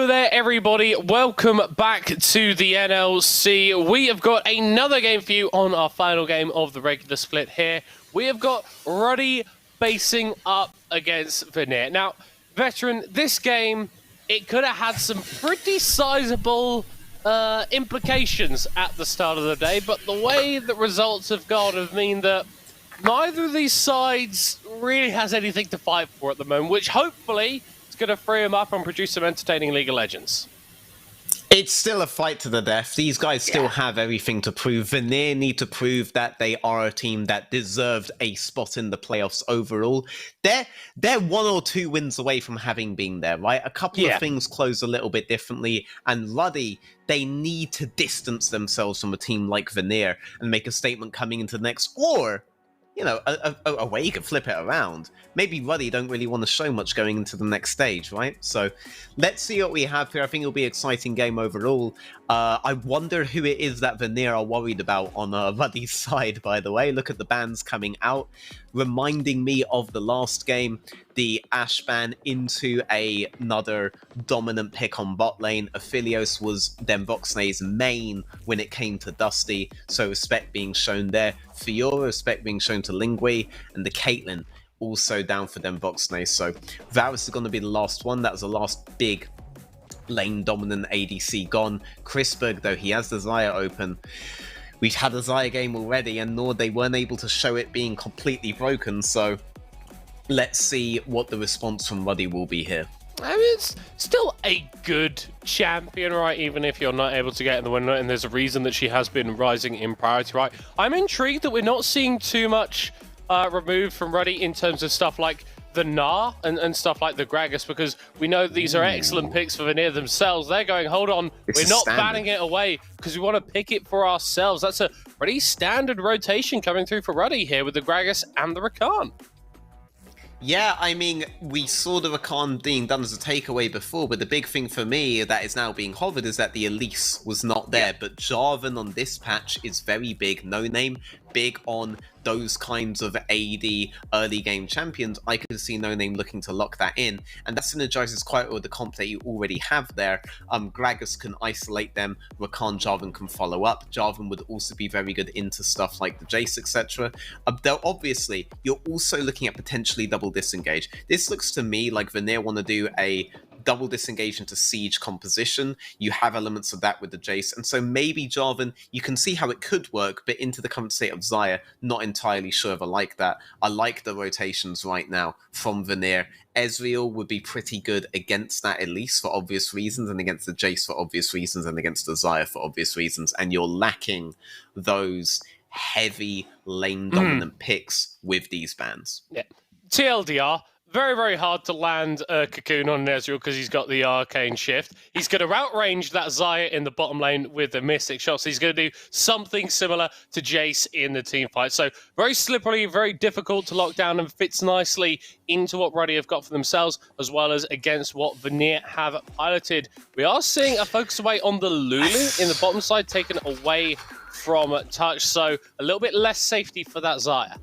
there, everybody. Welcome back to the NLC. We have got another game for you on our final game of the regular split here. We have got Ruddy facing up against Vanir. Now, veteran, this game, it could have had some pretty sizable implications at the start of the day, but the way the results have gone have mean that neither of these sides really has anything to fight for at the moment, which hopefully is going to free them up and produce some entertaining League of Legends. It's still a fight to the death. These guys still have everything to prove. Vanir need to prove that they are a team that deserved a spot in the playoffs overall. They're 1 or 2 wins away from having been there, right? A couple of things close a little bit differently, and Ruddy, they need to distance themselves from a team like Vanir and make a statement coming into the next, or you know, a way you could flip it around. Maybe Ruddy don't really want to show much going into the next stage, right? So let's see what we have here. I think it'll be an exciting game overall. I wonder who it is that Vanir are worried about on Ruddy's side, by the way. Look at the bans coming out, reminding me of the last game, the Ashe ban into another dominant pick on bot lane. Aphelios was Demvoxnay's main when it came to Dusty, so respect being shown there. Fiora, respect being shown to Lingui, and the Caitlyn also down for Demvoxnay. So Varus is going to be the last one. That was the last big lane dominant ADC gone. Chrisberg, though, he has the Xayah open. We've had a Xayah game already, and nor they weren't able to show it being completely broken, so let's see what the response from Ruddy will be here. I mean, it's still a good champion, right? Even if you're not able to get in the win rate, and there's a reason that she has been rising in priority, right? I'm intrigued that we're not seeing too much removed from Ruddy in terms of stuff like the Gnar and stuff like the Gragas, because we know these are excellent picks for Vanir themselves. They're going, hold on, we're not banning it away because we want to pick it for ourselves. That's a pretty standard rotation coming through for Ruddy here with the Gragas and the Rakan. Yeah, I mean, we saw the Rakan being done as a takeaway before, but the big thing for me that is now being hovered is that the Elise was not there. But Jarvan on this patch is very big, no name, big on those kinds of AD early game champions. I could see no name looking to lock that in, and that synergizes quite well with the comp that you already have there. Gragas can isolate them, Rakan, Jarvan can follow up. Jarvan would also be very good into stuff like the Jace, etc. Though obviously, you're also looking at potentially double disengage. This looks to me like Vanir want to do a double disengage into siege composition. You have elements of that with the Jace, and so maybe Jarvan, you can see how it could work, but into the current state of Xayah, not entirely sure if I like that. I like the rotations right now from Vanir. Ezreal would be pretty good against that Elise for obvious reasons, and against the Jace for obvious reasons, and against the Xayah for obvious reasons, and you're lacking those heavy lane dominant picks with these bans. Yeah. TLDR, very, very hard to land a Cocoon on Ezreal because he's got the Arcane Shift. He's going to outrange that Xayah in the bottom lane with the Mystic Shot, so he's going to do something similar to Jace in the team fight. So very slippery, very difficult to lock down, and fits nicely into what Ruddy have got for themselves, as well as against what Vanir have piloted. We are seeing a focus away on the Lulu in the bottom side, taken away from Touch, so a little bit less safety for that Xayah.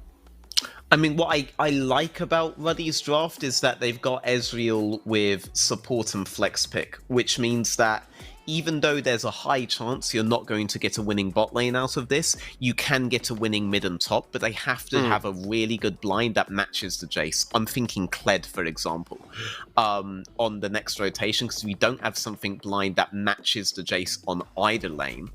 I mean, what I like about Ruddy's draft is that they've got Ezreal with support and flex pick, which means that even though there's a high chance you're not going to get a winning bot lane out of this, you can get a winning mid and top, but they have to have a really good blind that matches the Jace. I'm thinking Kled, for example, on the next rotation, because if you don't have something blind that matches the Jace on either lane,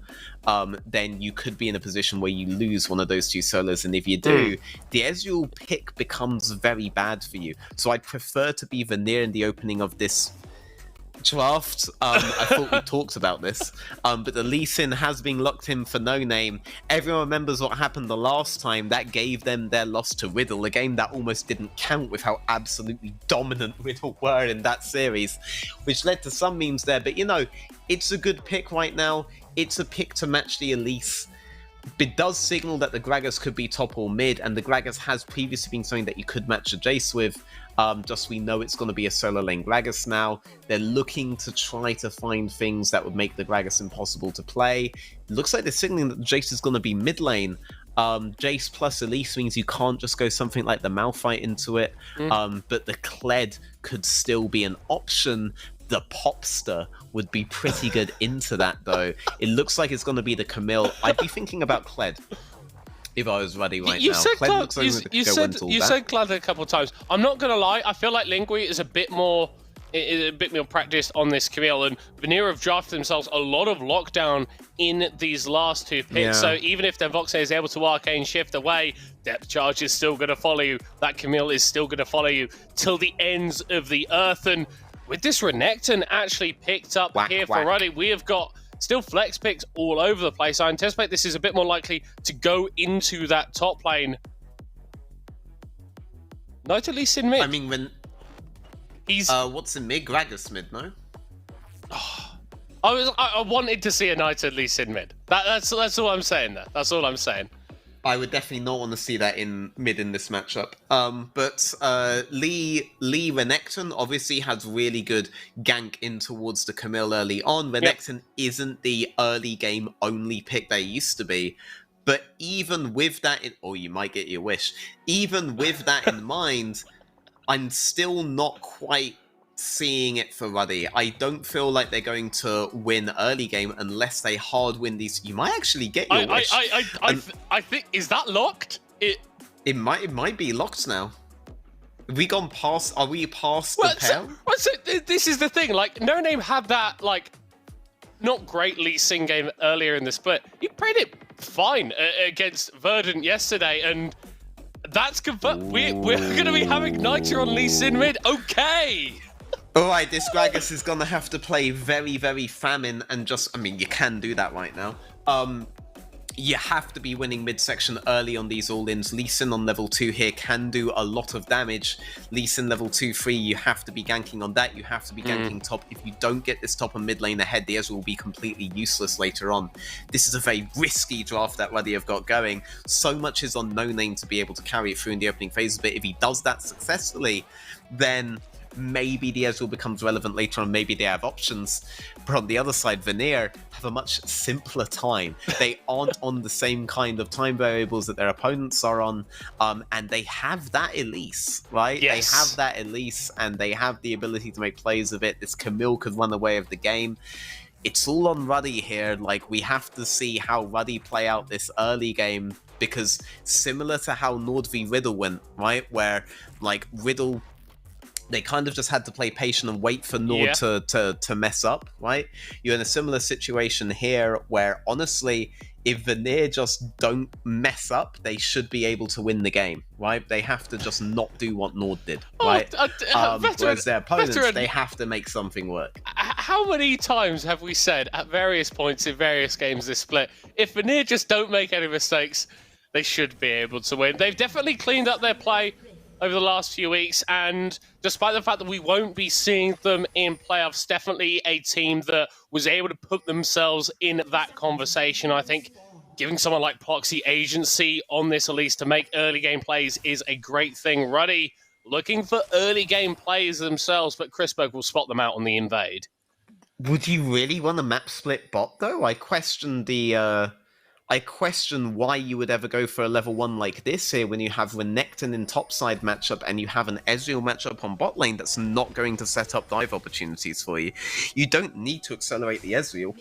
then you could be in a position where you lose one of those two solos, and if you do, the Ezreal pick becomes very bad for you. So I'd prefer to be Vanir in the opening of this draft. I thought we talked about this, but the Lee Sin has been locked in for no name. Everyone remembers what happened the last time. That gave them their loss to Riddle, a game that almost didn't count with how absolutely dominant Riddle were in that series, which led to some memes there. But you know, it's a good pick right now. It's a pick to match the Elise. It does signal that the Gragas could be top or mid, and the Gragas has previously been something that you could match a Jace with. Just we know it's going to be a solo lane Gragas now. They're looking to try to find things that would make the Gragas impossible to play. It looks like they're signaling that the Jace is going to be mid lane. Jace plus Elise means you can't just go something like the Malphite into it, but the Kled could still be an option. The Popster would be pretty good into that, though. It looks like it's going to be the Camille. I'd be thinking about Kled if I was Ruddy right now. Said Kled looks like you said Kled a couple of times. I'm not going to lie. I feel like Lingui is a bit more practiced on this Camille, and Vanir have drafted themselves a lot of lockdown in these last two picks. Yeah. So even if their Voxer is able to arcane shift away, depth charge is still going to follow you. That Camille is still going to follow you till the ends of the earth. And with this Renekton actually picked up for Ruddy, we have got still flex picks all over the place. I anticipate this is a bit more likely to go into that top lane. Knight at least in mid. I mean, when he's what's in mid? Gragas mid, no? I wanted to see a Knight at least in mid. That's all I'm saying there. That's all I'm saying. I would definitely not want to see that in mid in this matchup. But Lee Renekton obviously has really good gank in towards the Camille early on. Renekton isn't the early game only pick they used to be. But even with that, you might get your wish. Even with that in mind, I'm still not quite seeing it for Ruddy. I don't feel like they're going to win early game unless they hard win these. You might actually get your wish. I think, is that locked? It might be locked now. Have we gone past? Are we past the pair? So this is the thing. Like, No Name had that not great Lee Sin game earlier in the split. He played it fine against Verdant yesterday, and that's confirmed. We're going to be having Nitro on Lee Sin mid. Okay. Alright, this Gragas is gonna have to play very, very famine and just, I mean, you can do that right now. You have to be winning midsection early on these all-ins. Lee Sin on level 2 here can do a lot of damage. Lee Sin level 2-3, you have to be ganking on that. You have to be ganking top. If you don't get this top and mid lane ahead, the Ezreal will be completely useless later on. This is a very risky draft that Ruddy have got going. So much is on No Name to be able to carry it through in the opening phases, but if he does that successfully, then maybe the Ezreal becomes relevant later on, maybe they have options. But on the other side, Vanir have a much simpler time. They aren't on the same kind of time variables that their opponents are on, and they have that Elise, right? Yes. They have that Elise, and they have the ability to make plays of it. This Camille could run away of the game. It's all on Ruddy here. Like, we have to see how Ruddy play out this early game, because similar to how Nord v Riddle went, right? Where, like, Riddle, they kind of just had to play patient and wait for Nord to mess up, right? You're in a similar situation here where, honestly, if Vanir just don't mess up, they should be able to win the game, right? They have to just not do what Nord did, right? Whereas their opponents, they have to make something work. How many times have we said at various points in various games this split, if Vanir just don't make any mistakes, they should be able to win? They've definitely cleaned up their play over the last few weeks, and despite the fact that we won't be seeing them in playoffs, definitely a team that was able to put themselves in that conversation. I think giving someone like Proxy agency on this Elise to make early game plays is a great thing. Ruddy looking for early game plays themselves, but Chrisberg will spot them out on the invade. Would you really want a map split bot, though? I question why you would ever go for a level 1 like this here when you have Renekton in topside matchup and you have an Ezreal matchup on bot lane that's not going to set up dive opportunities for you. You don't need to accelerate the Ezreal.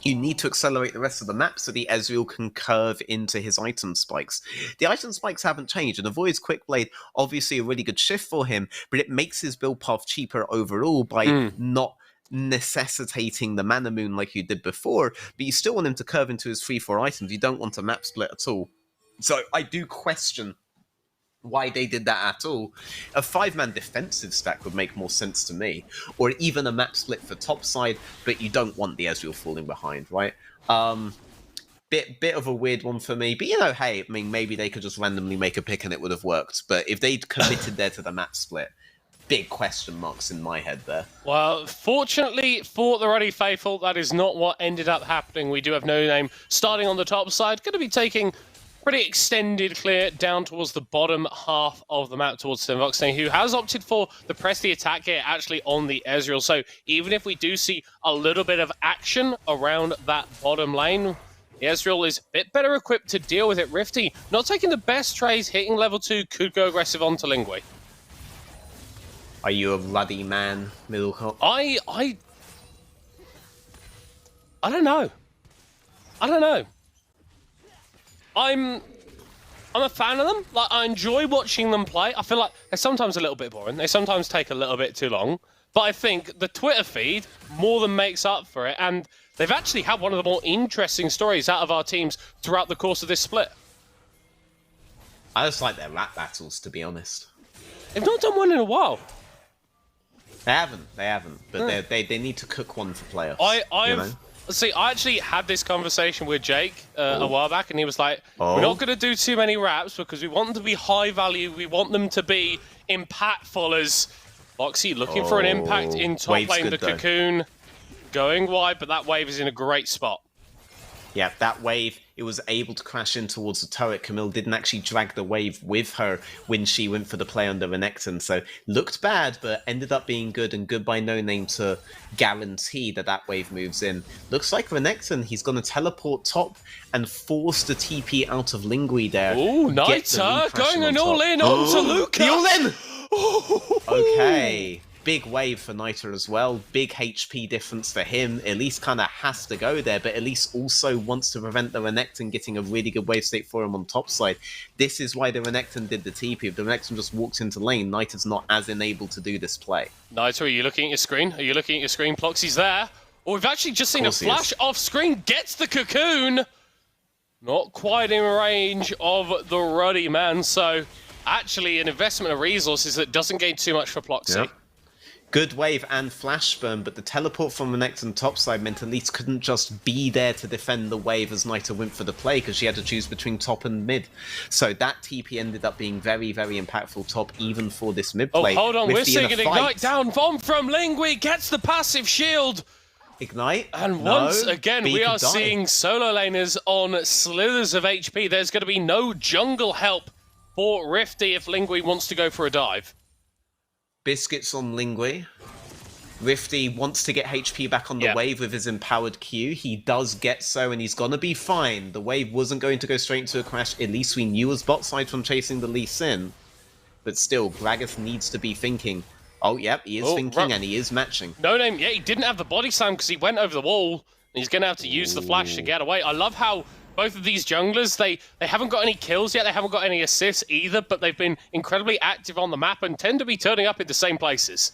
You need to accelerate the rest of the map so the Ezreal can curve into his item spikes. The item spikes haven't changed, and Avoid's Quick Blade, obviously a really good shift for him, but it makes his build path cheaper overall by not necessitating the mana moon like you did before, but you still want him to curve into his 3-4 items. You don't want a map split at all. So I do question why they did that at all. A 5-man defensive stack would make more sense to me, or even a map split for topside, but you don't want the Ezreal falling behind, right? Bit of a weird one for me, but hey, I mean, maybe they could just randomly make a pick and it would have worked, but if they'd committed there to the map split, big question marks in my head there. Well, fortunately for the Ruddy faithful, that is not what ended up happening. We do have No Name starting on the top side, going to be taking pretty extended clear down towards the bottom half of the map towards Voxer, who has opted for the press the attack here actually on the Ezreal. So even if we do see a little bit of action around that bottom lane, the Ezreal is a bit better equipped to deal with it. Rifty not taking the best trades, hitting level 2, could go aggressive onto Lingui. Are you a Ruddy man, middle cop? I don't know. I don't know. I'm a fan of them. Like, I enjoy watching them play. I feel like they're sometimes a little bit boring. They sometimes take a little bit too long. But I think the Twitter feed more than makes up for it. And they've actually had one of the more interesting stories out of our teams throughout the course of this split. I just like their rap battles, to be honest. They've not done one in a while. They haven't. But they need to cook one for playoffs. See, I actually had this conversation with Jake a while back, and he was like, we're not going to do too many raps because we want them to be high value. We want them to be impactful as Foxy looking for an impact in top Wave's lane. good, The though. Cocoon going wide, but that wave is in a great spot. Yeah, that wave, it was able to crash in towards the turret. Camille didn't actually drag the wave with her when she went for the play under Renekton, so looked bad, but ended up being good, and good by No Name to guarantee that that wave moves in. Looks like Renekton, he's going to teleport top and force the TP out of Lingui there. Ooh, Nita going an all-in onto Luca! The all-in! Okay. Big wave for Niter as well. Big HP difference for him. At least kind of has to go there, but at least also wants to prevent the Renekton getting a really good wave state for him on top side. This is why the Renekton did the TP. If the Renekton just walks into lane, Niter's not as enabled to do this play. Niter, are you looking at your screen? Are you looking at your screen? Ploxy's there. Or we've actually just seen a flash off screen. Gets the Cocoon. Not quite in range of the Ruddy man. So actually an investment of resources that doesn't gain too much for Ploxy. Yep. Good wave and flash burn, but the teleport from the Renekton topside meant Elise couldn't just be there to defend the wave as Niter went for the play, because she had to choose between top and mid. So that TP ended up being very, very impactful top, even for this mid play. Oh, hold on, we're seeing an Ignite down bomb from Lingui, gets the passive shield. Ignite? And once again, we are seeing solo laners on slithers of HP. There's going to be no jungle help for Rifty if Lingui wants to go for a dive. Biscuits on Lingui. Rifty wants to get HP back on the wave with his empowered Q. He does get so, and he's gonna be fine. The wave wasn't going to go straight into a crash. At least we knew as bot side from chasing the Lee Sin. But still, Gragas needs to be thinking. Oh, yep, he is thinking, and he is matching. No Name, he didn't have the body slam because he went over the wall. And he's gonna have to use the flash to get away. I love how both of these junglers, they haven't got any kills yet, they haven't got any assists either, but they've been incredibly active on the map and tend to be turning up in the same places.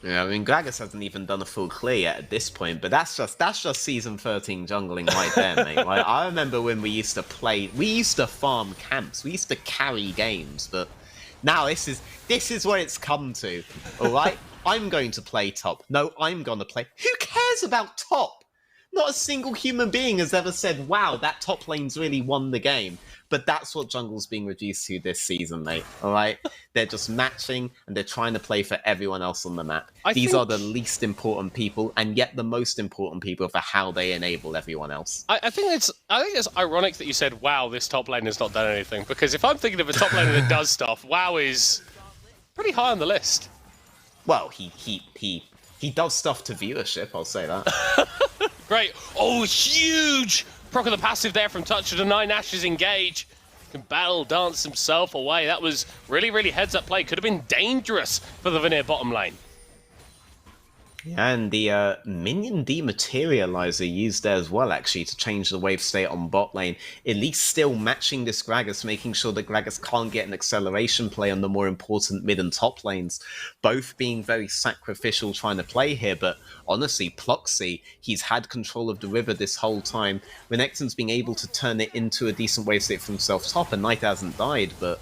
Yeah, I mean, Gragas hasn't even done a full clear yet at this point, but that's just season 13 jungling right there, mate. Like, I remember when we used to farm camps, we used to carry games, but now this is where it's come to, alright? I'm going to play top. No, I'm gonna play. Who cares about top? Not a single human being has ever said, wow, that top lane's really won the game. But that's what jungle's being reduced to this season, mate. All right? They're just matching, and they're trying to play for everyone else on the map. These are the least important people, and yet the most important people for how they enable everyone else. I think it's ironic that you said, wow, this top lane has not done anything. Because if I'm thinking of a top laner that does stuff, WoW is pretty high on the list. Well, he does stuff to viewership, I'll say that. Great. Oh, huge proc of the passive there from Touch to deny Nash's engage. Can battle dance himself away. That was really, really heads-up play. Could have been dangerous for the Vanir bottom lane. Yeah, and the minion dematerializer used there as well, actually, to change the wave state on bot lane. At least still matching this Gragas, making sure that Gragas can't get an acceleration play on the more important mid and top lanes. Both being very sacrificial trying to play here, but honestly, Ploxy, he's had control of the river this whole time. Renekton's being able to turn it into a decent wave state for himself top, and Knight hasn't died, but...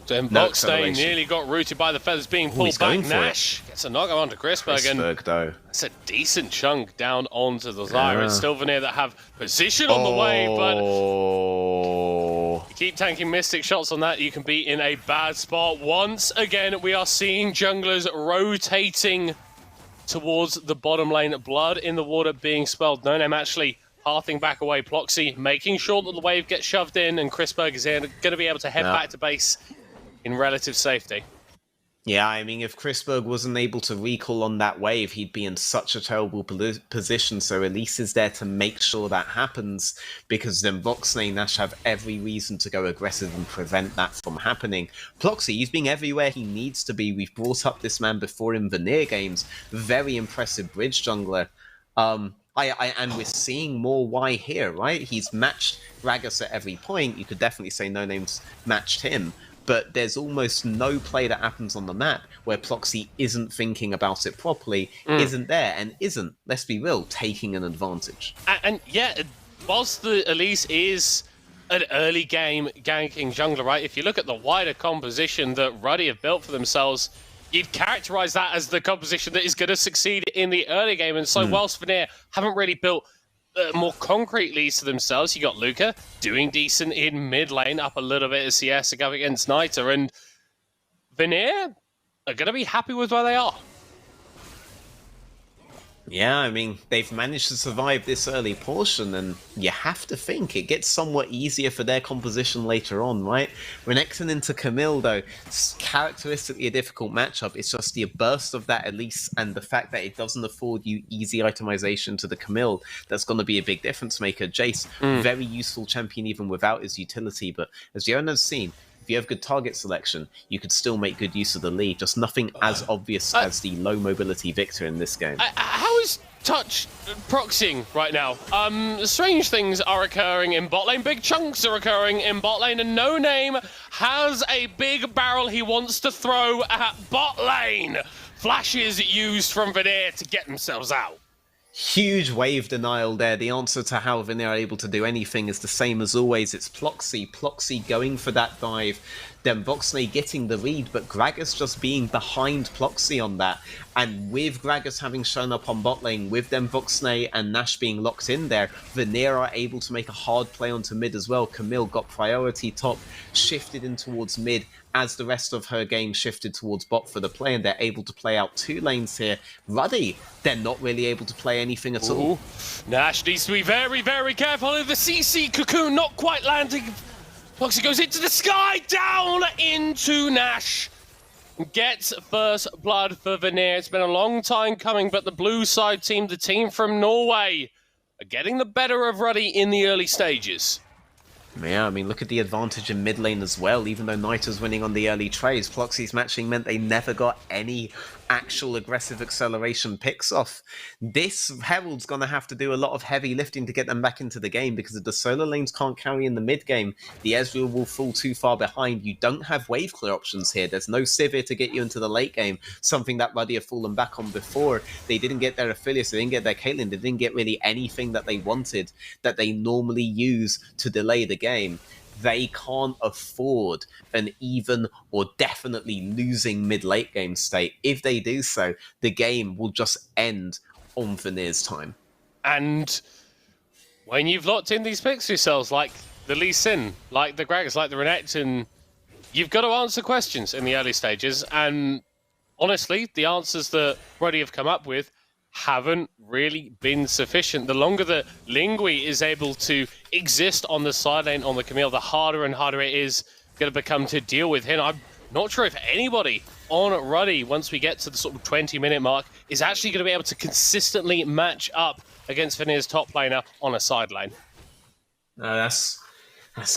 Then Boxstay nearly got rooted by the feathers being pulled back. Nash gets a knockout onto Chrisberg, though. That's a decent chunk down onto the Zyra. It's still Vanir that have position on the way, but you keep tanking Mystic shots on that, you can be in a bad spot. Once again, we are seeing junglers rotating towards the bottom lane. Blood in the water being spelled. No Name actually pathing back away. Ploxy making sure that the wave gets shoved in, and Chrisberg is going to be able to head back to base in relative safety. Yeah, I mean, if Chris Berg wasn't able to recall on that wave, he'd be in such a terrible position. So Elise is there to make sure that happens, because then Voxney and Nash have every reason to go aggressive and prevent that from happening. Ploxy, he's being everywhere he needs to be. We've brought up this man before in Vanir games. Very impressive bridge jungler. And we're seeing more why here, right? He's matched Gragas at every point. You could definitely say No Name's matched him. But there's almost no play that happens on the map where Ploxy isn't thinking about it properly, isn't there, and isn't, let's be real, taking an advantage. And yeah, whilst the Elise is an early game ganking jungler, right? If you look at the wider composition that Ruddy have built for themselves, you'd characterize that as the composition that is going to succeed in the early game. And so whilst Vanir haven't really built more concrete leads to themselves, you got Luca doing decent in mid lane, up a little bit of CS to go against Niter, and Vanir are going to be happy with where they are. Yeah, I mean, they've managed to survive this early portion, and you have to think it gets somewhat easier for their composition later on, right? Renekton into Camille, though, it's characteristically a difficult matchup. It's just the burst of that Elise and the fact that it doesn't afford you easy itemization to the Camille that's going to be a big difference maker. Jace, very useful champion even without his utility, but as Yona's seen, if you have good target selection, you could still make good use of the lead. Just nothing as obvious as the low mobility Victor in this game. How is Touch proxying right now? Strange things are occurring in bot lane. Big chunks are occurring in bot lane, and No Name has a big barrel he wants to throw at bot lane. Flashes used from Vanir to get themselves out. Huge wave denial there. The answer to how Vanir are able to do anything is the same as always. It's Ploxy. Ploxy going for that dive. Then Voxney getting the read, but Gragas just being behind Ploxy on that. And with Gragas having shown up on bot lane, with them Voxney and Nash being locked in there, Vanir are able to make a hard play onto mid as well. Camille got priority top, shifted in towards mid as the rest of her game shifted towards bot for the play, and they're able to play out two lanes here. Ruddy, they're not really able to play anything at all. Nash needs to be very, very careful of the CC cocoon not quite landing. Ploxy goes into the sky, down into Nash. Gets first blood for Vanir. It's been a long time coming, but the blue side team, the team from Norway, are getting the better of Ruddy in the early stages. Yeah, I mean, look at the advantage in mid lane as well. Even though Niter's winning on the early trades, Ploxy's matching meant they never got any actual aggressive acceleration picks off. This Herald's going to have to do a lot of heavy lifting to get them back into the game, because if the solo lanes can't carry in the mid game, the Ezreal will fall too far behind. You don't have wave clear options here. There's no Sivir to get you into the late game, something that Ruddy have fallen back on before. They didn't get their Aphelios, they didn't get their Caitlyn, they didn't get really anything that they wanted that they normally use to delay the game. They can't afford an even or definitely losing mid-late game state. If they do so, the game will just end on Vanir's time. And when you've locked in these picks yourselves, like the Lee Sin, like the Gragas, like the Renekton, you've got to answer questions in the early stages. And honestly, the answers that Ruddy have come up with haven't really been sufficient. The longer that Lingui is able to exist on the side lane on the Camille, the harder and harder it is going to become to deal with him. I'm not sure if anybody on Ruddy, once we get to the sort of 20-minute mark, is actually going to be able to consistently match up against Vanir's top laner on a side lane. That's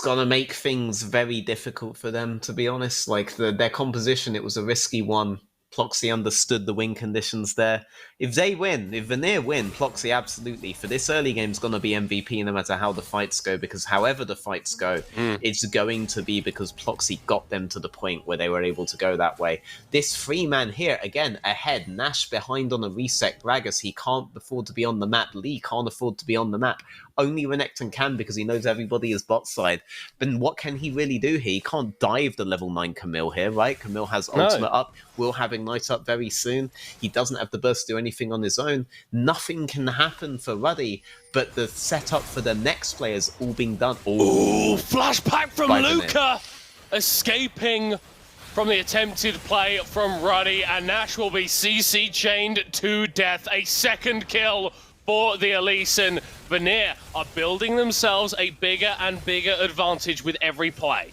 going to make things very difficult for them, to be honest. Like, their composition, it was a risky one. Ploxy understood the win conditions there. If they win, if Vanir win, Ploxy absolutely, for this early game, is going to be MVP no matter how the fights go, because however the fights go, it's going to be because Ploxy got them to the point where they were able to go that way. This free man here, again, ahead, Nash behind on a reset, Gragas, he can't afford to be on the map, Lee can't afford to be on the map. Only Renekton can, because he knows everybody is bot side. But what can he really do here? He can't dive the level 9 Camille here, right? Camille has ultimate up, will have Ignite up very soon. He doesn't have the burst to do anything on his own. Nothing can happen for Ruddy, but the setup for the next player is all being done. Ooh, flashback from Luca! Escaping from the attempted play from Ruddy, and Nash will be CC chained to death. A second kill for the Elise, and Vanir are building themselves a bigger and bigger advantage with every play.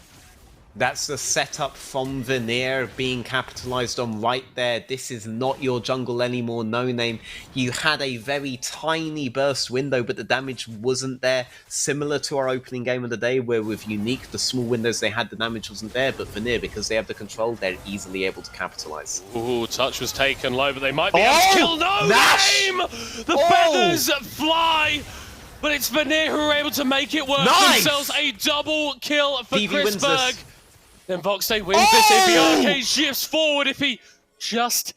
That's the setup from Vanir being capitalized on right there. This is not your jungle anymore, no name. You had a very tiny burst window, but the damage wasn't there. Similar to our opening game of the day, where with Unique, the small windows they had, the damage wasn't there. But Vanir, because they have the control, they're easily able to capitalize. Ooh, touch was taken low, but they might be able to kill no name! The feathers fly! But it's Vanir who are able to make it work. Themselves a double kill for Chrisberg. Then Voxnay wins this if the arcade shifts forward, if he just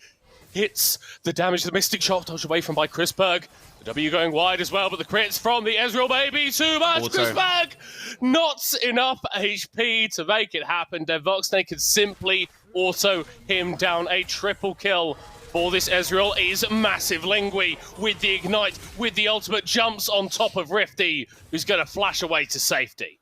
hits the damage. The Mystic Shot dodged away from by Chrisberg. The W going wide as well, but the crits from the Ezreal baby, too much. Chrisberg, not enough HP to make it happen. Then Voxnay could simply auto him down. A triple kill for this Ezreal is massive. Lingui with the ignite, with the ultimate, jumps on top of Rifty, who's going to flash away to safety.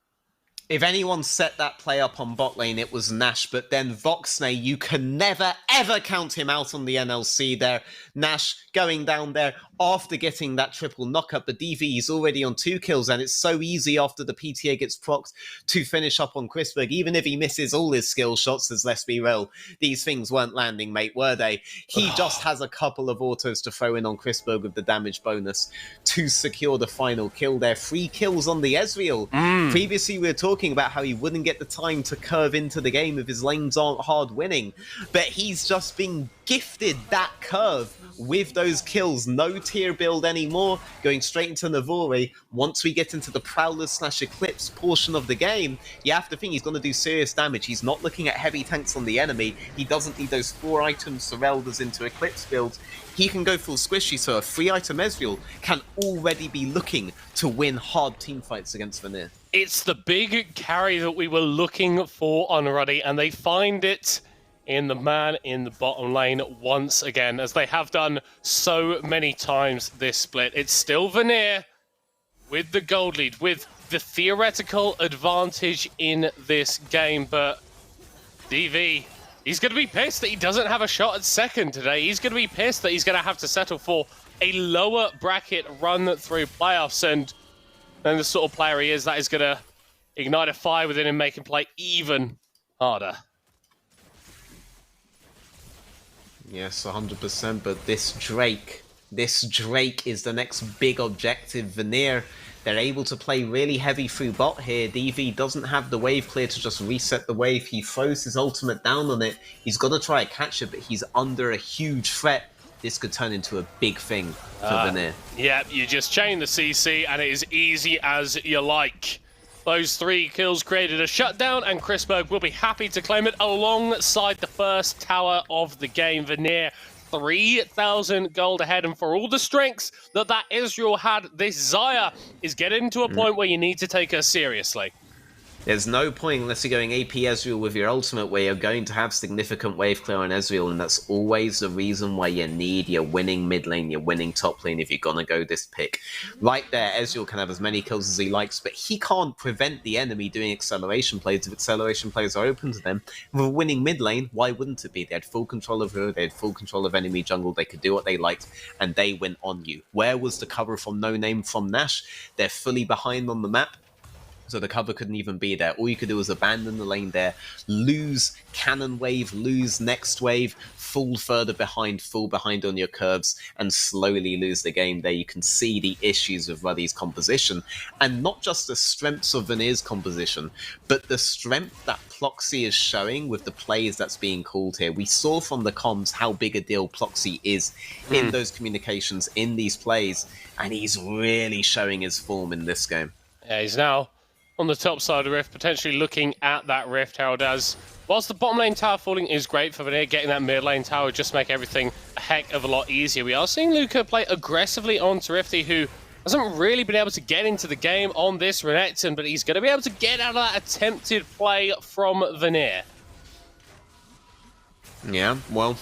If anyone set that play up on bot lane, it was Nash, but then Voxnay, you can never, ever count him out on the NLC there. Nash going down there after getting that triple knockup. The DV is already on 2 kills, and it's so easy after the PTA gets procced to finish up on Chrisberg. Even if he misses all his skill shots, as let's be real, these things weren't landing, mate, were they? He just has a couple of autos to throw in on Chrisberg with the damage bonus to secure the final kill there. 3 kills on the Ezreal. Previously, we were talking about how he wouldn't get the time to curve into the game if his lanes aren't hard winning, but he's just been gifted that curve with those kills. No tier build anymore, going straight into Navori. Once we get into the Prowler/Eclipse portion of the game, you have to think he's going to do serious damage. He's not looking at heavy tanks on the enemy. He doesn't need those 4 items Soreldas into Eclipse builds. He can go full squishy, so a 3-item Ezreal can already be looking to win hard teamfights against Vanir. It's the big carry that we were looking for on Ruddy, and they find it in the man in the bottom lane once again, as they have done so many times this split. It's still Vanir with the gold lead, with the theoretical advantage in this game, but DV, he's going to be pissed that he doesn't have a shot at second today. He's going to be pissed that he's going to have to settle for a lower bracket run through playoffs, and then the sort of player he is, that is going to ignite a fire within him, make him play even harder. Yes, 100%, but this Drake is the next big objective. Vanir, they're able to play really heavy through bot here. DV doesn't have the wave clear to just reset the wave. He throws his ultimate down on it. He's got to try to catch it, but he's under a huge threat. This could turn into a big thing for Vanir. Yeah, you just chain the CC, and it is easy as you like. Those 3 kills created a shutdown, and Chrisberg will be happy to claim it alongside the first tower of the game. Vanir, 3,000 gold ahead, and for all the strengths that Ezreal had, this Xayah is getting to a point where you need to take her seriously. There's no point unless you're going AP Ezreal with your ultimate, where you're going to have significant wave clear on Ezreal, and that's always the reason why you need your winning mid lane, your winning top lane if you're going to go this pick. Right there, Ezreal can have as many kills as he likes, but he can't prevent the enemy doing acceleration plays if acceleration plays are open to them. With a winning mid lane, why wouldn't it be? They had full control of her, they had full control of enemy jungle, they could do what they liked, and they went on you. Where was the cover from No Name from Nash? They're fully behind on the map, so the cover couldn't even be there. All you could do was abandon the lane there, lose cannon wave, lose next wave, fall further behind, fall behind on your curves, and slowly lose the game there. You can see the issues of Ruddy's composition, and not just the strengths of Vanir's composition, but the strength that Ploxy is showing with the plays that's being called here. We saw from the comms how big a deal Ploxy is in those communications, in these plays, and he's really showing his form in this game. Yeah, he's now on the top side of the rift, potentially looking at that rift, Harold, as whilst the bottom lane tower falling is great for Vanir, getting that mid lane tower just make everything a heck of a lot easier. We are seeing Luca play aggressively onto Rifty, who hasn't really been able to get into the game on this Renekton, but he's going to be able to get out of that attempted play from Vanir. Yeah, well,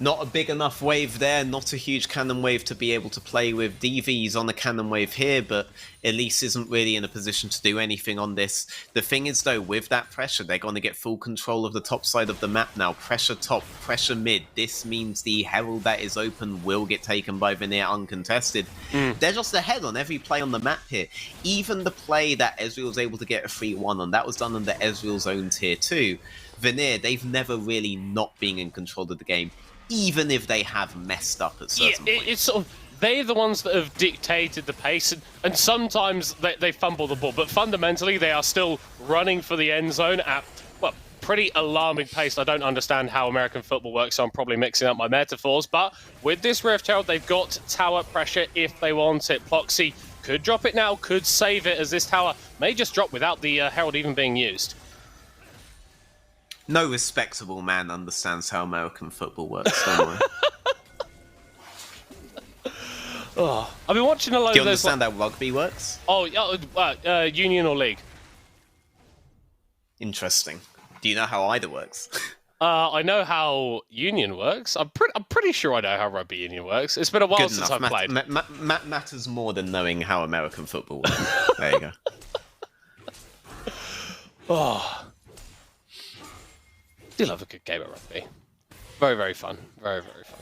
Not a big enough wave there, not a huge cannon wave to be able to play with. DV's on the cannon wave here, but Elise isn't really in a position to do anything on this. The thing is, though, with that pressure, they're going to get full control of the top side of the map now. Pressure top, pressure mid. This means the Herald that is open will get taken by Vanir uncontested. They're just ahead on every play on the map here. Even the play that Ezreal was able to get a 3-1 on, that was done under Ezreal's own tier 2. Vanir, they've never really not been in control of the game, even if they have messed up at certain points. It's sort of, they're the ones that have dictated the pace, and sometimes they fumble the ball, but fundamentally they are still running for the end zone at, well, pretty alarming pace. I don't understand how American football works, so I'm probably mixing up my metaphors, but with this Rift Herald, they've got tower pressure if they want it. Ploxy could drop it now, could save it, as this tower may just drop without the Herald even being used. No respectable man understands how American football works, don't worry. Oh, I've been watching a lot Do you of those. understand how rugby works? Oh, union or league? Interesting. Do you know how either works? I know how union works. I'm pretty sure I know how rugby union works. It's been a while Good since enough. I've played. Matters more than knowing how American football works. There you go. Oh, do love a good game of rugby. Very, very fun. Very, very fun.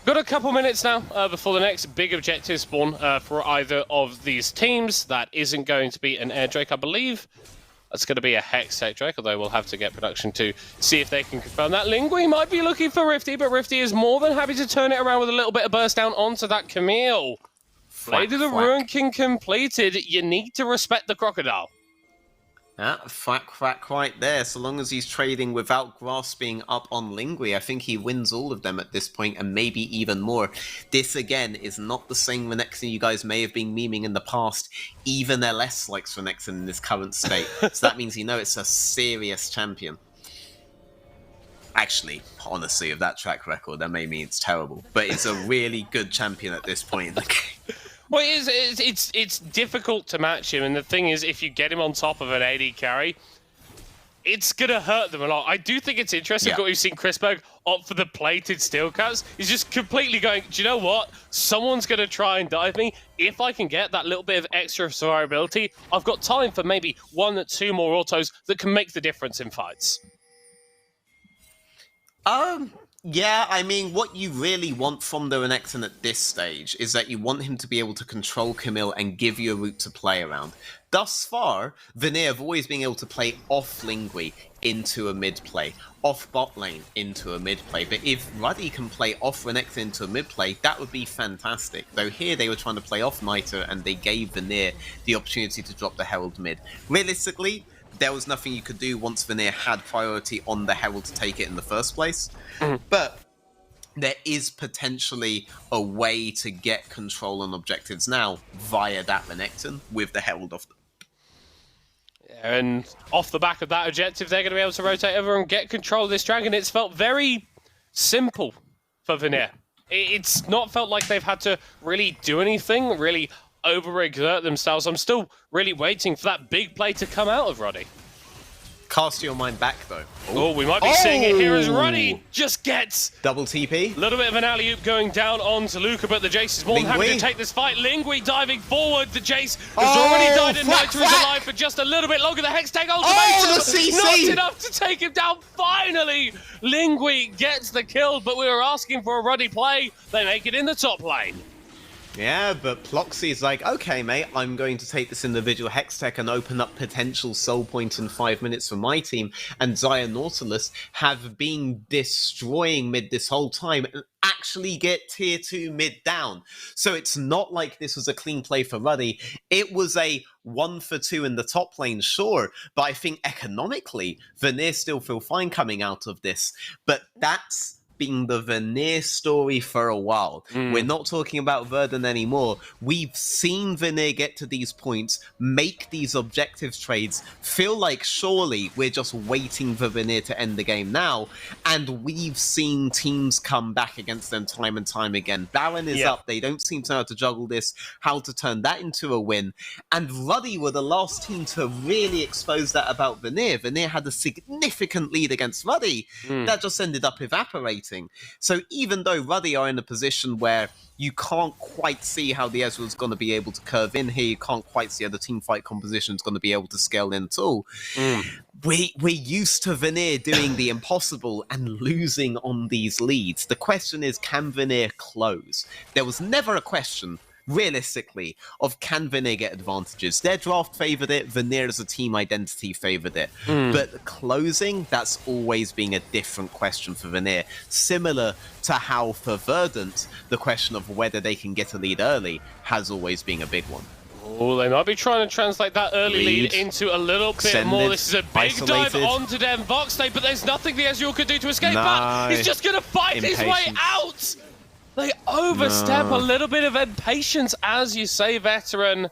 Got a couple minutes now before the next big objective spawn for either of these teams. That isn't going to be an Air Drake, I believe. That's going to be a Hex Tech Drake, although we'll have to get production to see if they can confirm that. Lingui might be looking for Rifty, but Rifty is more than happy to turn it around with a little bit of burst down onto that Camille. Blade of the Ruin King completed. You need to respect the Crocodile. Thwack right there. So long as he's trading without grasping up on Lingui, I think he wins all of them at this point, and maybe even more. This, again, is not the same Renekton you guys may have been memeing in the past. Even LS likes Renekton in this current state. So that means you know it's a serious champion. Actually, honestly, of that track record, that may mean it's terrible. But it's a really good champion at this point in the game. Well, it's difficult to match him, and the thing is, if you get him on top of an AD carry, it's going to hurt them a lot. I do think it's interesting what we've seen Chrisberg opt for the plated steel cuts. He's just completely going, do you know what? Someone's going to try and dive me. If I can get that little bit of extra survivability, I've got time for maybe 1 or 2 more autos that can make the difference in fights. Yeah, I mean, what you really want from the Renekton at this stage is that you want him to be able to control Camille and give you a route to play around. Thus far, Vanir have always been able to play off Lingui into a mid play, off bot lane into a mid play. But if Ruddy can play off Renekton into a mid play, that would be fantastic. Though here they were trying to play off Niter and they gave Vanir the opportunity to drop the Herald mid. Realistically, there was nothing you could do once Vanir had priority on the Herald to take it in the first place. But there is potentially a way to get control on objectives now via that Renekton with the Herald off. And off the back of that objective, they're going to be able to rotate over and get control of this dragon. It's felt very simple for Vanir. It's not felt like they've had to really do anything, really overexert themselves. I'm still really waiting for that big play to come out of Ruddy. Cast your mind back, though. Oh, we might be seeing it here as Ruddy just gets double TP. A little bit of an alley-oop going down onto Luca, but the Jace is more than happy to take this fight. Lingui diving forward. The Jace has already died, and Niter is alive for just a little bit longer. The Hextech ultimate not enough to take him down. Finally, Lingui gets the kill, but we were asking for a Ruddy play. They make it in the top lane. Yeah, but Ploxy's like, okay, mate, I'm going to take this individual Hextech and open up potential soul point in 5 minutes for my team. And Xayah Nautilus have been destroying mid this whole time and actually get tier 2 mid down. So it's not like this was a clean play for Ruddy. It was a 1 for 2 in the top lane, sure, but I think economically, Vanir still feel fine coming out of this. But that's been the Vanir story for a while. We're not talking about Verdun anymore. We've seen Vanir get to these points, make these objective trades, feel like surely we're just waiting for Vanir to end the game now, and we've seen teams come back against them time and time again. Baron is up, they don't seem to know how to juggle this, how to turn that into a win, and Ruddy were the last team to really expose that about Vanir. Vanir had a significant lead against Ruddy that just ended up evaporating. fighting. So even though Ruddy are in a position where you can't quite see how the Ezreal's going to be able to curve in here, you can't quite see how the team fight composition is going to be able to scale in at all. We're used to Vanir doing the impossible and losing on these leads. The question is, can Vanir close? There was never a question, realistically, of can Vanir get advantages. Their draft favoured it, Vanir as a team identity favoured it. But closing, that's always been a different question for Vanir. Similar to how for Verdant, the question of whether they can get a lead early has always been a big one. Oh, they might be trying to translate that early lead into a little bit more. This is a big dive onto them Voxday, but there's nothing the Ezreal could do to escape that. He's just going to fight his way out. They overstep a little bit of impatience, as you say, veteran.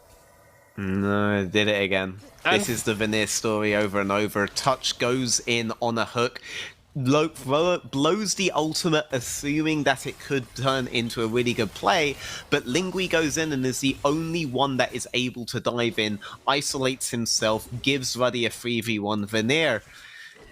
No, did it again. This is the Vanir story over and over. Touch goes in on a hook, blows the ultimate, assuming that it could turn into a really good play, but Lingui goes in and is the only one that is able to dive in, isolates himself, gives Ruddy a 3v1. Vanir,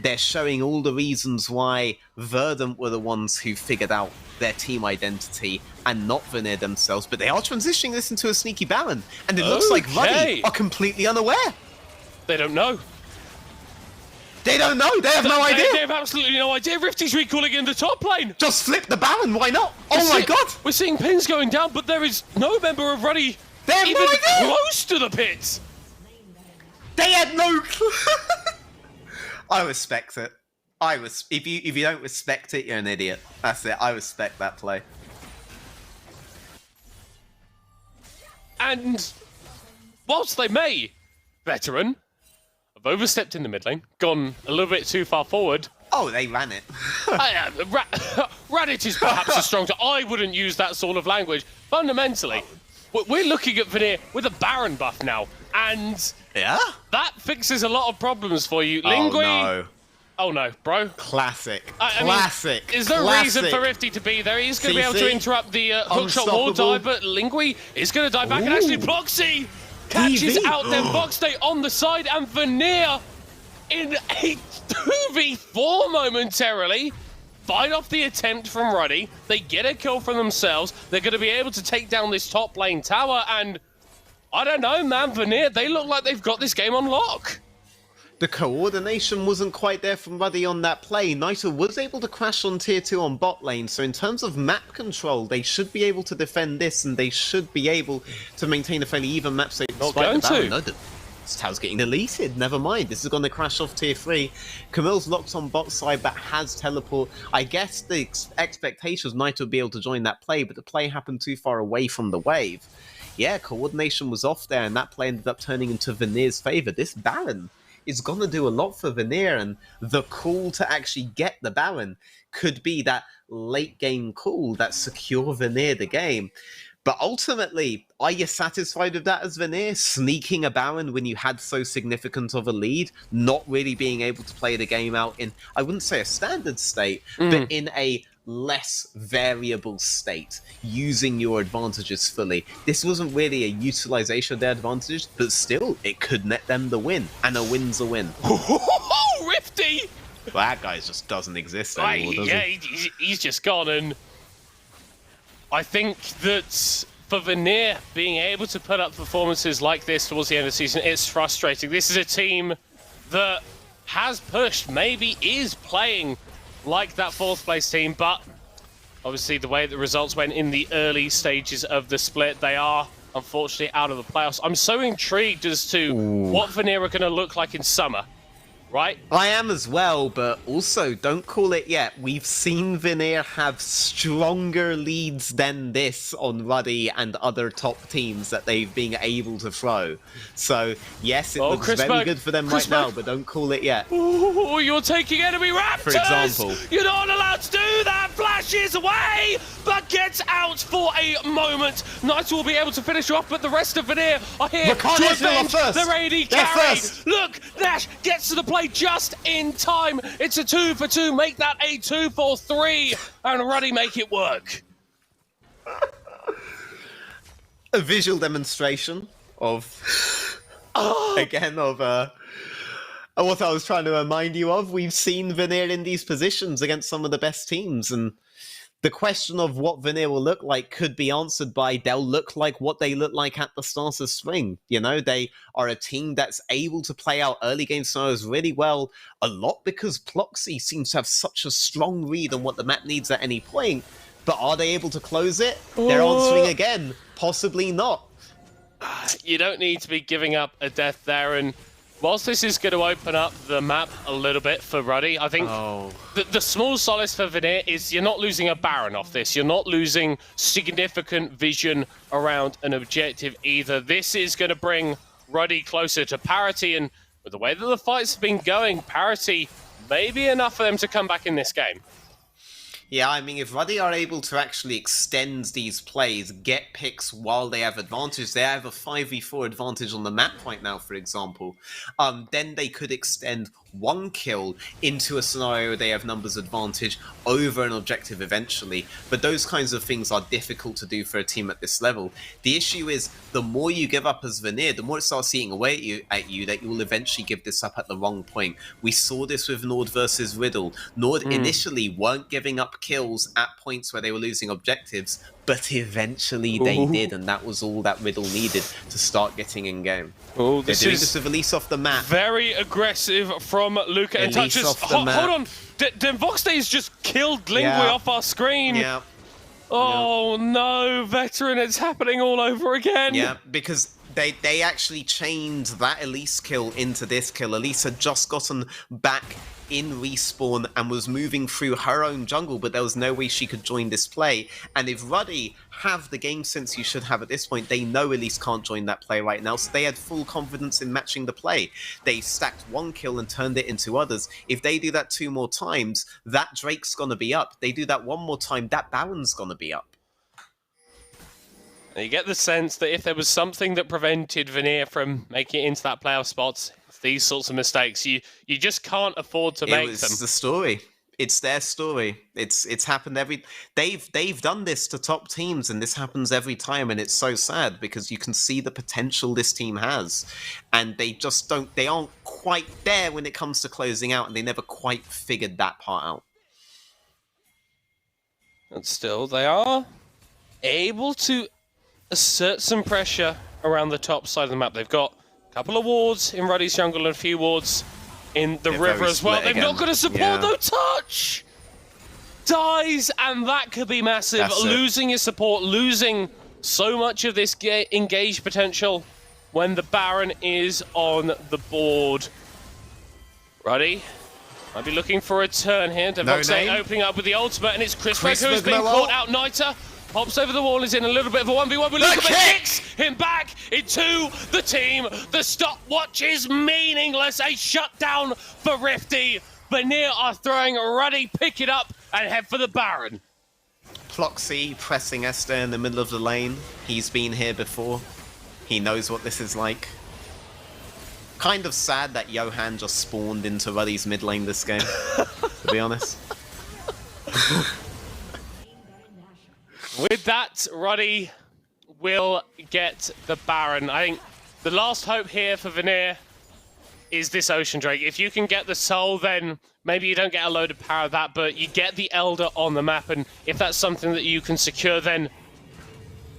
they're showing all the reasons why Verdant were the ones who figured out their team identity and not Vanir themselves, but they are transitioning this into a sneaky Baron, and it looks like Ruddy are completely unaware. They don't know. They don't know. They have no idea. They have absolutely no idea. Rifty's recalling in the top lane. Just flip the Baron. Why not? Oh my god. We're seeing pins going down, but there is no member of Ruddy even close to the pit. They had no clue. I respect it. If you don't respect it, you're an idiot. That's it. I respect that play. And whilst they may, veteran, have overstepped in the mid lane, gone a little bit too far forward. Oh, they ran it. Ran it is perhaps a strong term. I wouldn't use that sort of language. Fundamentally, we're looking at Vanir with a Baron buff now, and that fixes a lot of problems for you. Lingui. Oh no, bro. Classic. Classic. Is there a reason for Rifty to be there? He's going to be able to interrupt the hookshot wall dive, but Lingui is going to dive back, and actually Bloxy catches out them Voxday on the side, and Vanir in a 2v4 momentarily fight off the attempt from Ruddy. They get a kill for themselves. They're going to be able to take down this top lane tower, and I don't know, man, Vanir, they look like they've got this game on lock. The coordination wasn't quite there from Ruddy on that play. Naito was able to crash on tier 2 on bot lane, so in terms of map control, they should be able to defend this, and they should be able to maintain a fairly even map state. Not going to. No, this tower's getting deleted. Never mind. This is going to crash off tier 3. Camille's locked on bot side, but has teleport. I guess the expectation was Naito would be able to join that play, but the play happened too far away from the wave. Yeah, coordination was off there, and that play ended up turning into Vanir's favor. This Baron is going to do a lot for Vanir, and the call to actually get the Baron could be that late game call that secure Vanir the game. But ultimately, are you satisfied with that as Vanir? Sneaking a Baron when you had so significant of a lead, not really being able to play the game out in, I wouldn't say a standard state, but in a less variable state, using your advantages fully. This wasn't really a utilization of their advantages, but still, it could net them the win, and a win's a win. Oh, Rifty! Well, that guy just doesn't exist anymore, does he? He's just gone, and I think that for Vanir, being able to put up performances like this towards the end of the season, it's frustrating. This is a team that has pushed, maybe is playing like that 4th place team, but obviously the way the results went in the early stages of the split, they are unfortunately out of the playoffs. I'm so intrigued as to what Vanir are going to look like in summer, right? I am as well, but also don't call it yet. We've seen Vanir have stronger leads than this on Ruddy and other top teams that they've been able to throw. So yes, it looks very good for them right now, but don't call it yet. Ooh, you're taking enemy Raptors! For example. You're not allowed to do that! Flashes away, but gets out for a moment. Knights will be able to finish off, but the rest of Vanir are here to avenge their AD carry. Look, Nash gets to the play just in time. It's a 2 for 2. Make that a 2 for 3. And Ruddy make it work. A visual demonstration of, again, of what I was trying to remind you of. We've seen Vanir in these positions against some of the best teams, and The question of what Vanir will look like could be answered by they'll look like what they look like at the start of spring. You know, they are a team that's able to play out early game scenarios really well, a lot because Ploxy seems to have such a strong read on what the map needs at any point. But are they able to close it? They're answering again. Possibly not. You don't need to be giving up a death there, and whilst this is going to open up the map a little bit for Ruddy, I think the small solace for Vanir is you're not losing a Baron off this. You're not losing significant vision around an objective either. This is going to bring Ruddy closer to parity, and with the way that the fights have been going, parity may be enough for them to come back in this game. Yeah, I mean, if Ruddy are able to actually extend these plays, get picks while they have advantage, they have a 5v4 advantage on the map right now, for example, then they could extend one kill into a scenario where they have numbers advantage over an objective eventually. But those kinds of things are difficult to do for a team at this level. The issue is, the more you give up as Vanir, the more it starts eating away at you that you will eventually give this up at the wrong point. We saw this with Nord versus Riddle. Nord initially weren't giving up kills at points where they were losing objectives, but eventually they did, and that was all that Riddle needed to start getting in game. Oh, They're doing this with Elise off the map. Very aggressive from Luca. And Elise touches. off the map. Hold on, Denvoxte's just killed Lingui off our screen. Yeah. Oh no, veteran, it's happening all over again. Yeah, because they actually chained that Elise kill into this kill. Elise had just gotten back in respawn and was moving through her own jungle, but there was no way she could join this play. And if Ruddy have the game sense you should have at this point, they know Elise can't join that play right now, so they had full confidence in matching the play. They stacked one kill and turned it into others. If they do that 2 more times, that Drake's gonna be up. They do that 1 more time, that Baron's gonna be up. You get the sense that if there was something that prevented Vanir from making it into that playoff spots, it's these sorts of mistakes. You just can't afford to make them. It's the story. It's their story. It's happened they've done this to top teams, and this happens every time, and it's so sad because you can see the potential this team has, and they aren't quite there when it comes to closing out, and they never quite figured that part out. And still, they are able to assert some pressure around the top side of the map. They've got a couple of wards in Ruddy's jungle and a few wards in the river as well. They've not got a support though. Touch dies, and that could be massive. Losing his support, losing so much of this engaged potential when the Baron is on the board. Ruddy might be looking for a turn here. Devoxte opening up with the ultimate, and it's Chris who's being caught out. Niter pops over the wall, is in a little bit of a 1v1, but Luca kicks him back into the team. The stopwatch is meaningless. A shutdown for Rifty. Vanir are throwing Ruddy, pick it up, and head for the Baron. Ploxy pressing Esther in the middle of the lane. He's been here before. He knows what this is like. Kind of sad that Johan just spawned into Ruddy's mid lane this game, to be honest. With that, Ruddy will get the Baron. I think the last hope here for Vanir is this Ocean Drake. If you can get the Soul, then maybe you don't get a load of power of that, but you get the Elder on the map, and if that's something that you can secure, then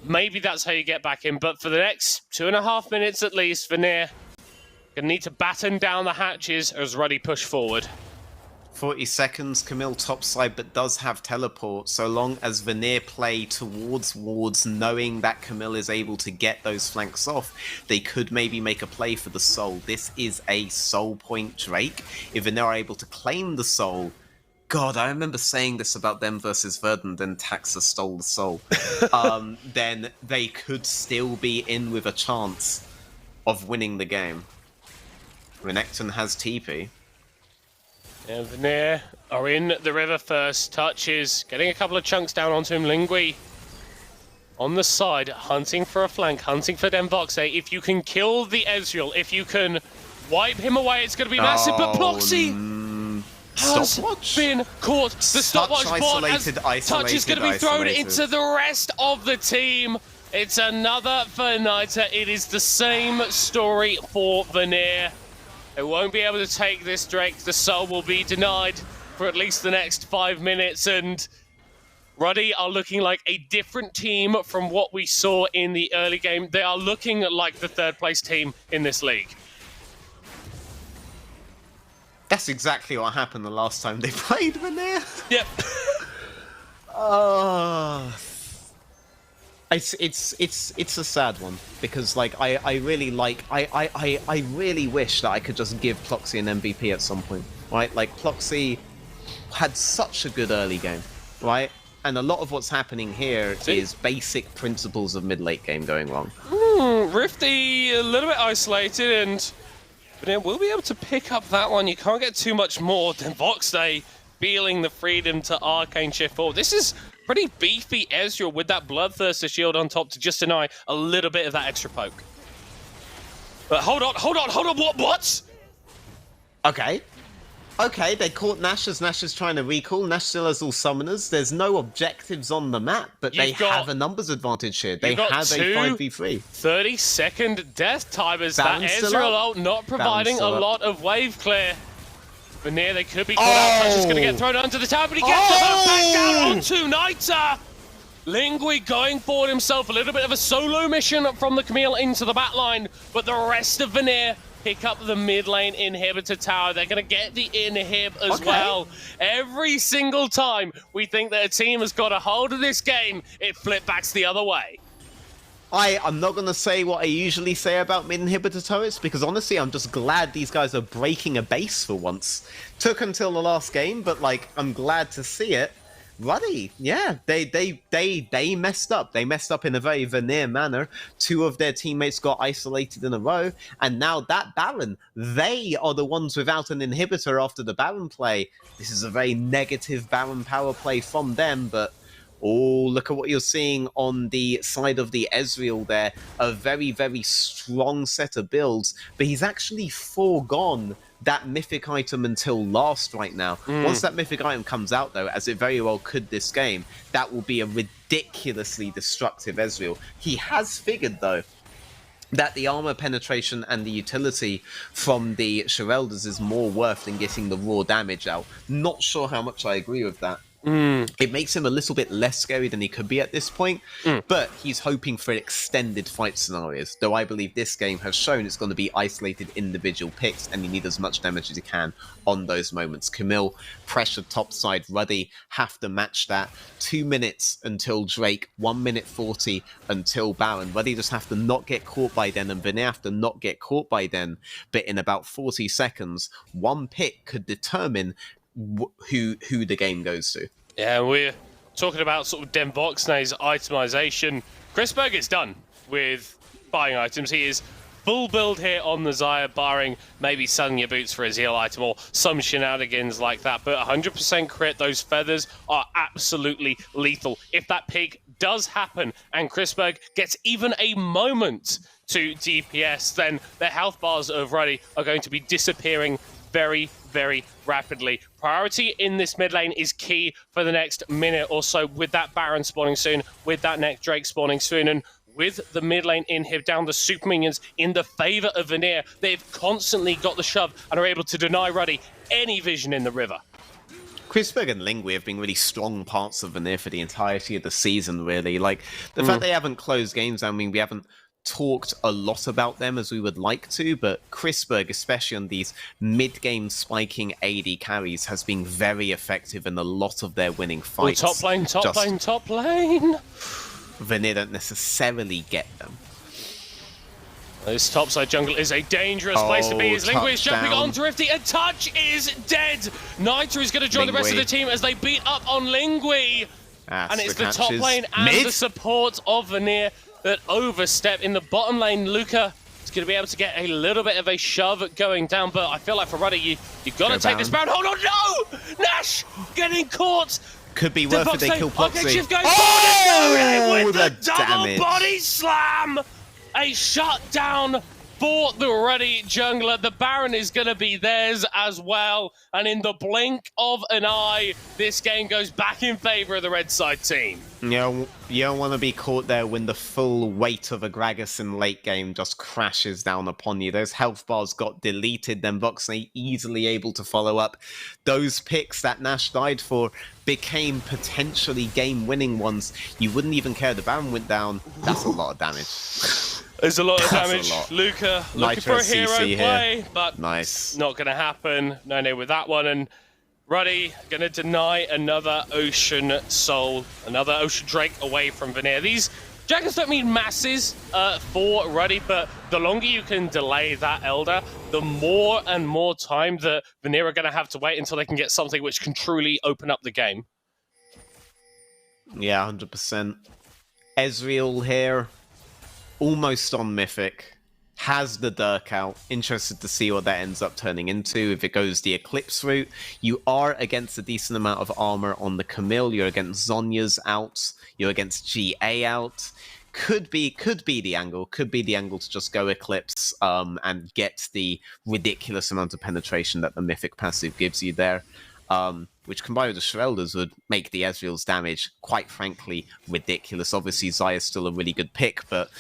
maybe that's how you get back in. But for the next 2.5 minutes at least, Vanir gonna need to batten down the hatches as Ruddy push forward. 40 seconds, Camille topside, but does have teleport. So long as Vanir play towards wards, knowing that Camille is able to get those flanks off, they could maybe make a play for the soul. This is a soul point Drake. If Vanir are able to claim the soul, God, I remember saying this about them versus Verdant, then Taxa stole the soul. Then they could still be in with a chance of winning the game. Renekton has TP. And Vanir are in the river first. Touches, getting a couple of chunks down onto him. Lingui on the side, hunting for a flank, hunting for Denvoxte. If you can kill the Ezreal, if you can wipe him away, it's going to be massive. But Ploxy has been caught. The stopwatch bot as Touch is going to be thrown into the rest of the team. It's another for Niter. It is the same story for Vanir. They won't be able to take this Drake. The soul will be denied for at least the next 5 minutes, and Ruddy are looking like a different team from what we saw in the early game. They are looking like the third place team in this league. That's exactly what happened the last time they played, Vanir. Yep. Oh, it's a sad one because like I really wish that I could just give Ploxy an MVP at some point, right? Like Ploxy had such a good early game, right? And a lot of what's happening here is basic principles of mid-late game going wrong. Rifty a little bit isolated, and Vanir will be able to pick up that one. You can't get too much more than Voxday feeling the freedom to Arcane shift forward. This is pretty beefy Ezreal with that Bloodthirster shield on top to just deny a little bit of that extra poke. But hold on, what? Okay, they caught Nash as Nash is trying to recall. Nash still has all summoners. There's no objectives on the map, but they have a numbers advantage here. They have a 5v3. 30-second death timers. That Ezreal ult not providing a lot of wave clear. Vanir, they could be caught out. Pressure's going to get thrown onto the tower, but he gets the hook back down onto Niter. Lingui going forward himself. A little bit of a solo mission from the Camille into the back line, but the rest of Vanir pick up the mid lane inhibitor tower. They're going to get the inhib as well. Every single time we think that a team has got a hold of this game, it flip backs the other way. I'm not going to say what I usually say about mid-inhibitor turrets, because honestly, I'm just glad these guys are breaking a base for once. Took until the last game, but like, I'm glad to see it. Ruddy, yeah, they messed up. They messed up in a very Vanir manner. Two of their teammates got isolated in a row, and now that Baron, they are the ones without an inhibitor after the Baron play. This is a very negative Baron power play from them, but oh, look at what you're seeing on the side of the Ezreal there. A very, very strong set of builds, but he's actually foregone that mythic item until last right now. Once that mythic item comes out, though, as it very well could this game, that will be a ridiculously destructive Ezreal. He has figured, though, that the armor penetration and the utility from the Shireldas is more worth than getting the raw damage out. Not sure how much I agree with that. It makes him a little bit less scary than he could be at this point, but he's hoping for extended fight scenarios, though I believe this game has shown it's going to be isolated individual picks, and you need as much damage as you can on those moments. Camille, pressured topside, Ruddy have to match that. 2 minutes until Drake, 1 minute 40 until Baron. Ruddy just have to not get caught by then, and Vanir have to not get caught by then, but in about 40 seconds, one pick could determine who the game goes to. Yeah, we're talking about sort of Denvoxnay's itemization. Chrisberg is done with buying items. He is full build here on the Xayah, barring maybe selling your boots for a heal item or some shenanigans like that. But 100% crit, those feathers are absolutely lethal. If that pig does happen and Chrisberg gets even a moment to DPS, then the health bars of Ruddy are going to be disappearing very, very rapidly. Priority in this mid lane is key for the next minute or so, with that Baron spawning soon, with that next Drake spawning soon, and with the mid lane inhib down, the super minions in the favor of Vanir. They've constantly got the shove and are able to deny Ruddy any vision in the river. Chrisberg and Lingui have been really strong parts of Vanir for the entirety of the season, really. Like, the fact they haven't closed games, I mean, we haven't talked a lot about them as we would like to, but Chrisberg, especially on these mid-game spiking AD carries, has been very effective in a lot of their winning fights. Top lane. Vanir don't necessarily get them. This topside jungle is a dangerous place to be as Lingui is jumping onto Rifty, and Touch is dead! Niter is going to join the rest of the team as they beat up on Lingui. And it's the top lane and the support of Vanir that overstep. In the bottom lane, Luca is going to be able to get a little bit of a shove going down, but I feel like for Ruddy, you've got to take this Baron. Hold on, no! Nash getting caught! Could be worth it, they kill Ploxy. With the double body slam! A shutdown for the Ruddy jungler. The Baron is going to be theirs as well. And in the blink of an eye, this game goes back in favor of the red side team. You don't want to be caught there when the full weight of a Gragas in late game just crashes down upon you. Those health bars got deleted, then Voxnay easily able to follow up. Those picks that Nash died for became potentially game-winning ones. You wouldn't even care the Baron went down. That's a lot of damage. There's a lot of damage. Luca looking for a hero play, but nice. Not going to happen. No with that one. And Ruddy going to deny another Ocean Soul, another Ocean Drake away from Vanir. These Jackets don't mean masses for Ruddy, but the longer you can delay that Elder, the more and more time that Vanir are going to have to wait until they can get something which can truly open up the game. Yeah, 100%. Ezreal here, almost on Mythic, has the Dirk out. Interested to see what that ends up turning into. If it goes the Eclipse route, you are against a decent amount of armor on the Camille. You're against Zhonya's out. You're against GA out. Could be the angle. Could be the angle to just go Eclipse and get the ridiculous amount of penetration that the Mythic passive gives you there. Which combined with the Shereldas would make the Ezreal's damage, quite frankly, ridiculous. Obviously, Zaya's still a really good pick, but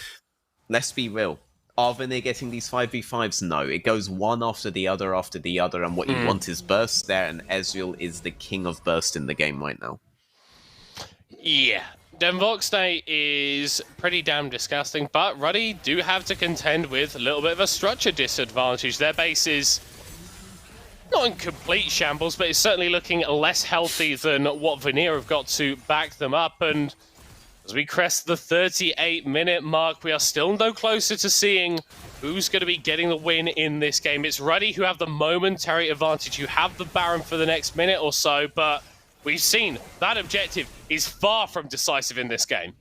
let's be real. Are Vanir getting these 5v5s? No. It goes one after the other, and what you want is burst there, and Ezreal is the king of burst in the game right now. Yeah. Voxnay is pretty damn disgusting, but Ruddy do have to contend with a little bit of a structure disadvantage. Their base is not in complete shambles, but it's certainly looking less healthy than what Vanir have got to back them up. And as we crest the 38-minute mark, we are still no closer to seeing who's going to be getting the win in this game. It's Ruddy who have the momentary advantage. You have the Baron for the next minute or so, but we've seen that objective is far from decisive in this game.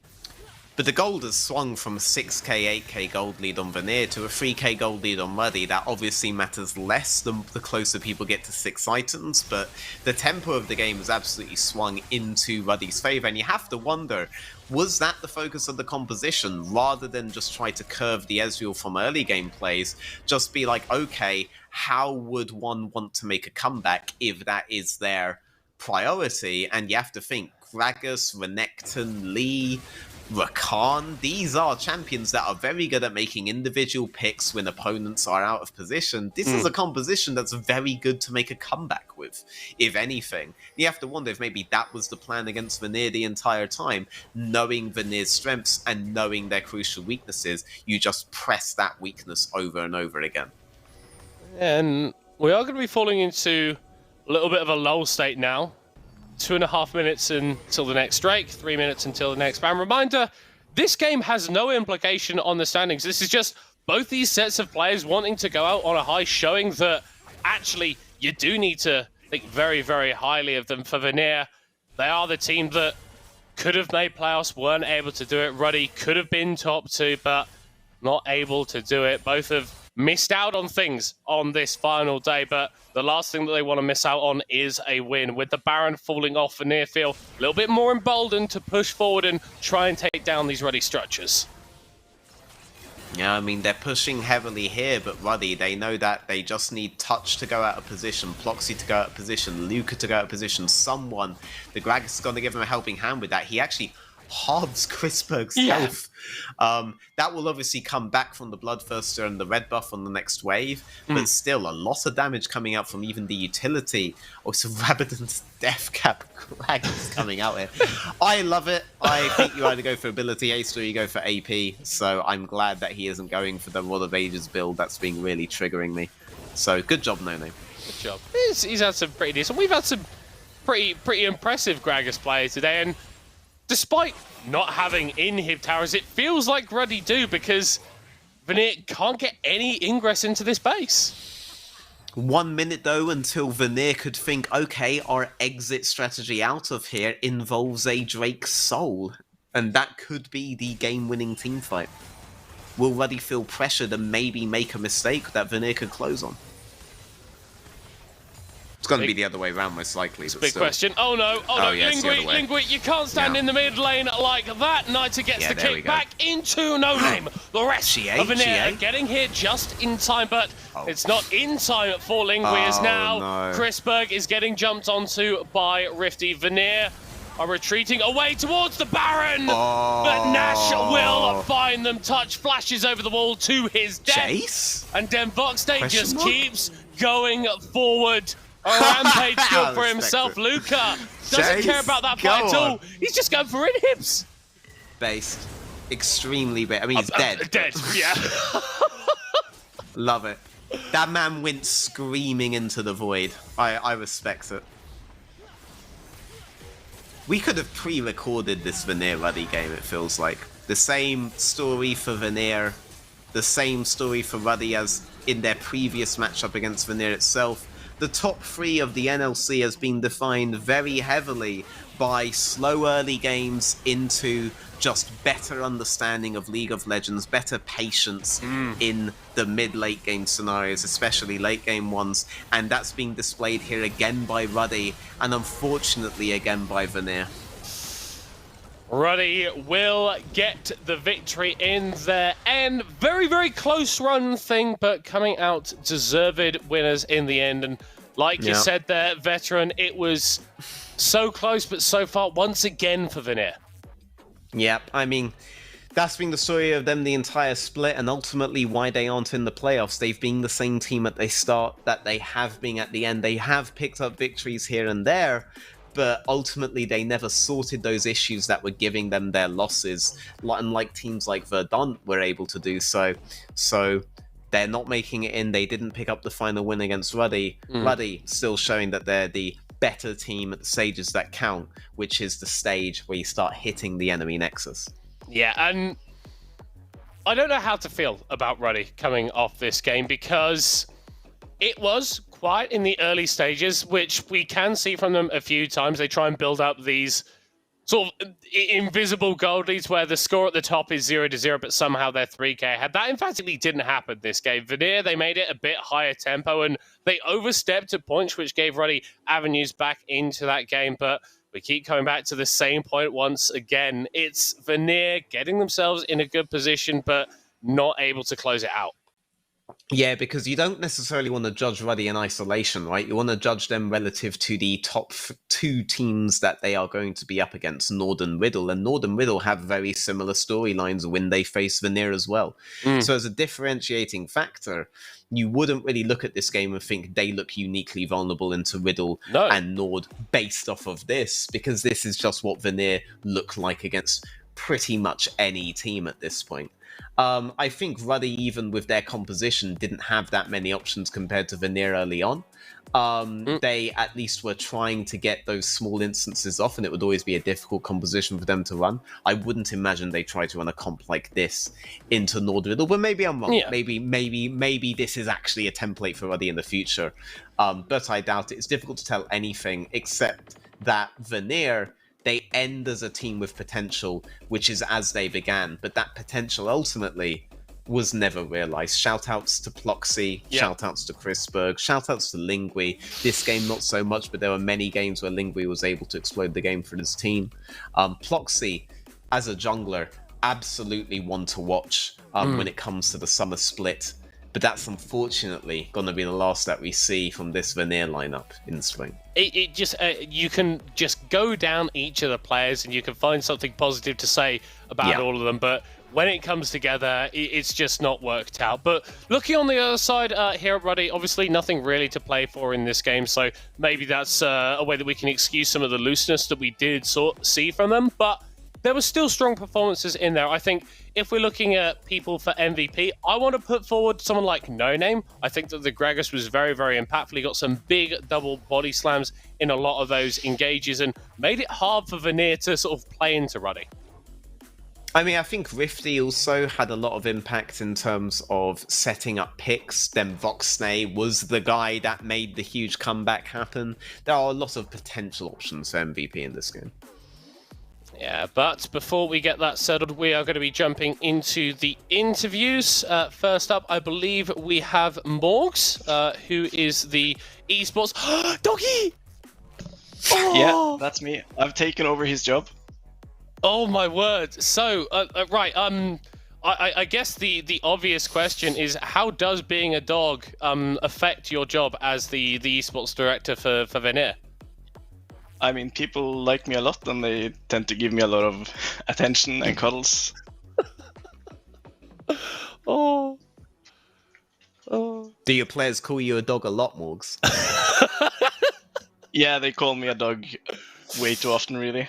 But the gold has swung from a 6k, 8k gold lead on Vanir to a 3k gold lead on Ruddy. That obviously matters less the closer people get to 6 items, but the tempo of the game has absolutely swung into Ruddy's favour, and you have to wonder, was that the focus of the composition, rather than just try to curve the Ezreal from early game plays, just be like, okay, how would one want to make a comeback if that is their priority? And you have to think, Gragas, Renekton, Lee, Rakan, these are champions that are very good at making individual picks when opponents are out of position. This is a composition that's very good to make a comeback with, if anything. You have to wonder if maybe that was the plan against Vanir the entire time. Knowing Vanir's strengths and knowing their crucial weaknesses, you just press that weakness over and over again. And we are going to be falling into a little bit of a lull state now. 2.5 minutes until the next Drake, 3 minutes until the next ban. Reminder, this game has no implication on the standings. This is just both these sets of players wanting to go out on a high, showing that actually you do need to think very, very highly of them. For Vanir, they are the team that could have made playoffs, weren't able to do it. Ruddy could have been top 2, but not able to do it. Both have missed out on things on this final day, but the last thing that they want to miss out on is a win. With the Baron falling off, Vanir feel a little bit more emboldened to push forward and try and take down these Ruddy structures. Yeah, I mean, they're pushing heavily here, but Ruddy, they know that they just need Touch to go out of position, Ploxy to go out of position, Luca to go out of position, someone. The Gragas is going to give him a helping hand with that. He actually halves Chrisberg's health. That will obviously come back from the Bloodthirster and the red buff on the next wave, but still a lot of damage coming out from even the utility. Also, Rabadon's Death Cap Gragas coming out here. I love it. I think you either go for ability ace or you go for AP, so I'm glad that he isn't going for the Rod of Ages build. That's been really triggering me. So good job, Nono. Good job. He's had some pretty decent. We've had some pretty impressive Gragas players today, and despite not having inhib towers, it feels like Ruddy do, because Vanir can't get any ingress into this base. 1 minute though until Vanir could think, okay, our exit strategy out of here involves a Drake Soul, and that could be the game-winning teamfight. Will Ruddy feel pressured and maybe make a mistake that Vanir could close on? It's going to be the other way around, most likely. But Big still. question. Oh no, Yeah, Lingui, you can't stand in the mid lane like that. Nita gets the kick back into No Name. The rest of Vanir getting hit just in time, but it's not in time for Lingui, as now Chrisberg is getting jumped onto by Rifty. Vanir are retreating away towards the Baron, but Nash will find them. Touch flashes over the wall to his death. Chase? And then Voxday just keeps going forward. A rampage kill for himself. Luca doesn't care about that fight at all. He's just going for inhibs. Based. Extremely based. I mean, he's dead. Dead, yeah. Love it. That man went screaming into the void. I respect it. We could have pre-recorded this Vanir Ruddy game, it feels like. The same story for Vanir, the same story for Ruddy as in their previous matchup against Vanir itself. The top 3 of the NLC has been defined very heavily by slow early games into just better understanding of League of Legends, better patience in the mid-late game scenarios, especially late game ones, and that's being displayed here again by Ruddy, and unfortunately again by Vanir. Ruddy will get the victory in there, and very, very close run thing, but coming out deserved winners in the end. And like you said there, Veteran, it was so close, but so far once again for Vanir. Yep, I mean, that's been the story of them the entire split, and ultimately why they aren't in the playoffs. They've been the same team at the start that they have been at the end. They have picked up victories here and there, but ultimately they never sorted those issues that were giving them their losses, unlike teams like Verdant were able to do so. So they're not making it in. They didn't pick up the final win against Ruddy. Ruddy still showing that they're the better team at the stages that count, which is the stage where you start hitting the enemy nexus. Yeah, and I don't know how to feel about Ruddy coming off this game, because it was quiet in the early stages, which we can see from them a few times. They try and build up these sort of invisible gold leads where the score at the top is 0-0, but somehow they're 3k ahead. That emphatically didn't happen this game. Vanir, they made it a bit higher tempo, and they overstepped at points, which gave Ruddy avenues back into that game. But we keep coming back to the same point once again. It's Vanir getting themselves in a good position, but not able to close it out. Yeah, because you don't necessarily want to judge Ruddy in isolation, right? You want to judge them relative to the top 2 teams that they are going to be up against, Nord and Riddle. And Nord and Riddle have very similar storylines when they face Vanir as well. So as a differentiating factor, you wouldn't really look at this game and think they look uniquely vulnerable into Riddle and Nord based off of this, because this is just what Vanir look like against pretty much any team at this point. I think Ruddy, even with their composition, didn't have that many options compared to Vanir early on. They at least were trying to get those small instances off, and it would always be a difficult composition for them to run. I wouldn't imagine they try to run a comp like this into Nord Riddle, but maybe I'm wrong. Yeah. Maybe this is actually a template for Ruddy in the future. But I doubt it. It's difficult to tell anything except that Vanir, they end as a team with potential, which is as they began. But that potential ultimately was never realized. Shoutouts to Ploxy, shoutouts to Chrisberg, shoutouts to Lingui. This game, not so much, but there were many games where Lingui was able to explode the game for his team. Ploxy, as a jungler, absolutely one to watch when it comes to the summer split. But that's unfortunately going to be the last that we see from this Vanir lineup in spring. It just you can just go down each of the players and you can find something positive to say about all of them, but when it comes together, it's just not worked out. But looking on the other side here at Ruddy, obviously nothing really to play for in this game, so maybe that's a way that we can excuse some of the looseness that we did see from them, but there were still strong performances in there. I think if we're looking at people for MVP, I want to put forward someone like No Name. I think that the Gragas was very, very impactful. He got some big double body slams in a lot of those engages and made it hard for Vanir to sort of play into Ruddy. I mean, I think Rifty also had a lot of impact in terms of setting up picks. Then Voxnay was the guy that made the huge comeback happen. There are a lot of potential options for MVP in this game. Yeah, but before we get that settled, we are going to be jumping into the interviews. First up, I believe we have Morgs, who is the Esports... Doggy! Yeah, Oh! that's me. I've taken over his job. Oh my word. So, right, I guess the obvious question is, how does being a dog affect your job as the Esports director for Vanir? I mean, people like me a lot and they tend to give me a lot of attention and cuddles. Oh. Do your players call you a dog a lot, Morgs? Yeah, they call me a dog way too often, really.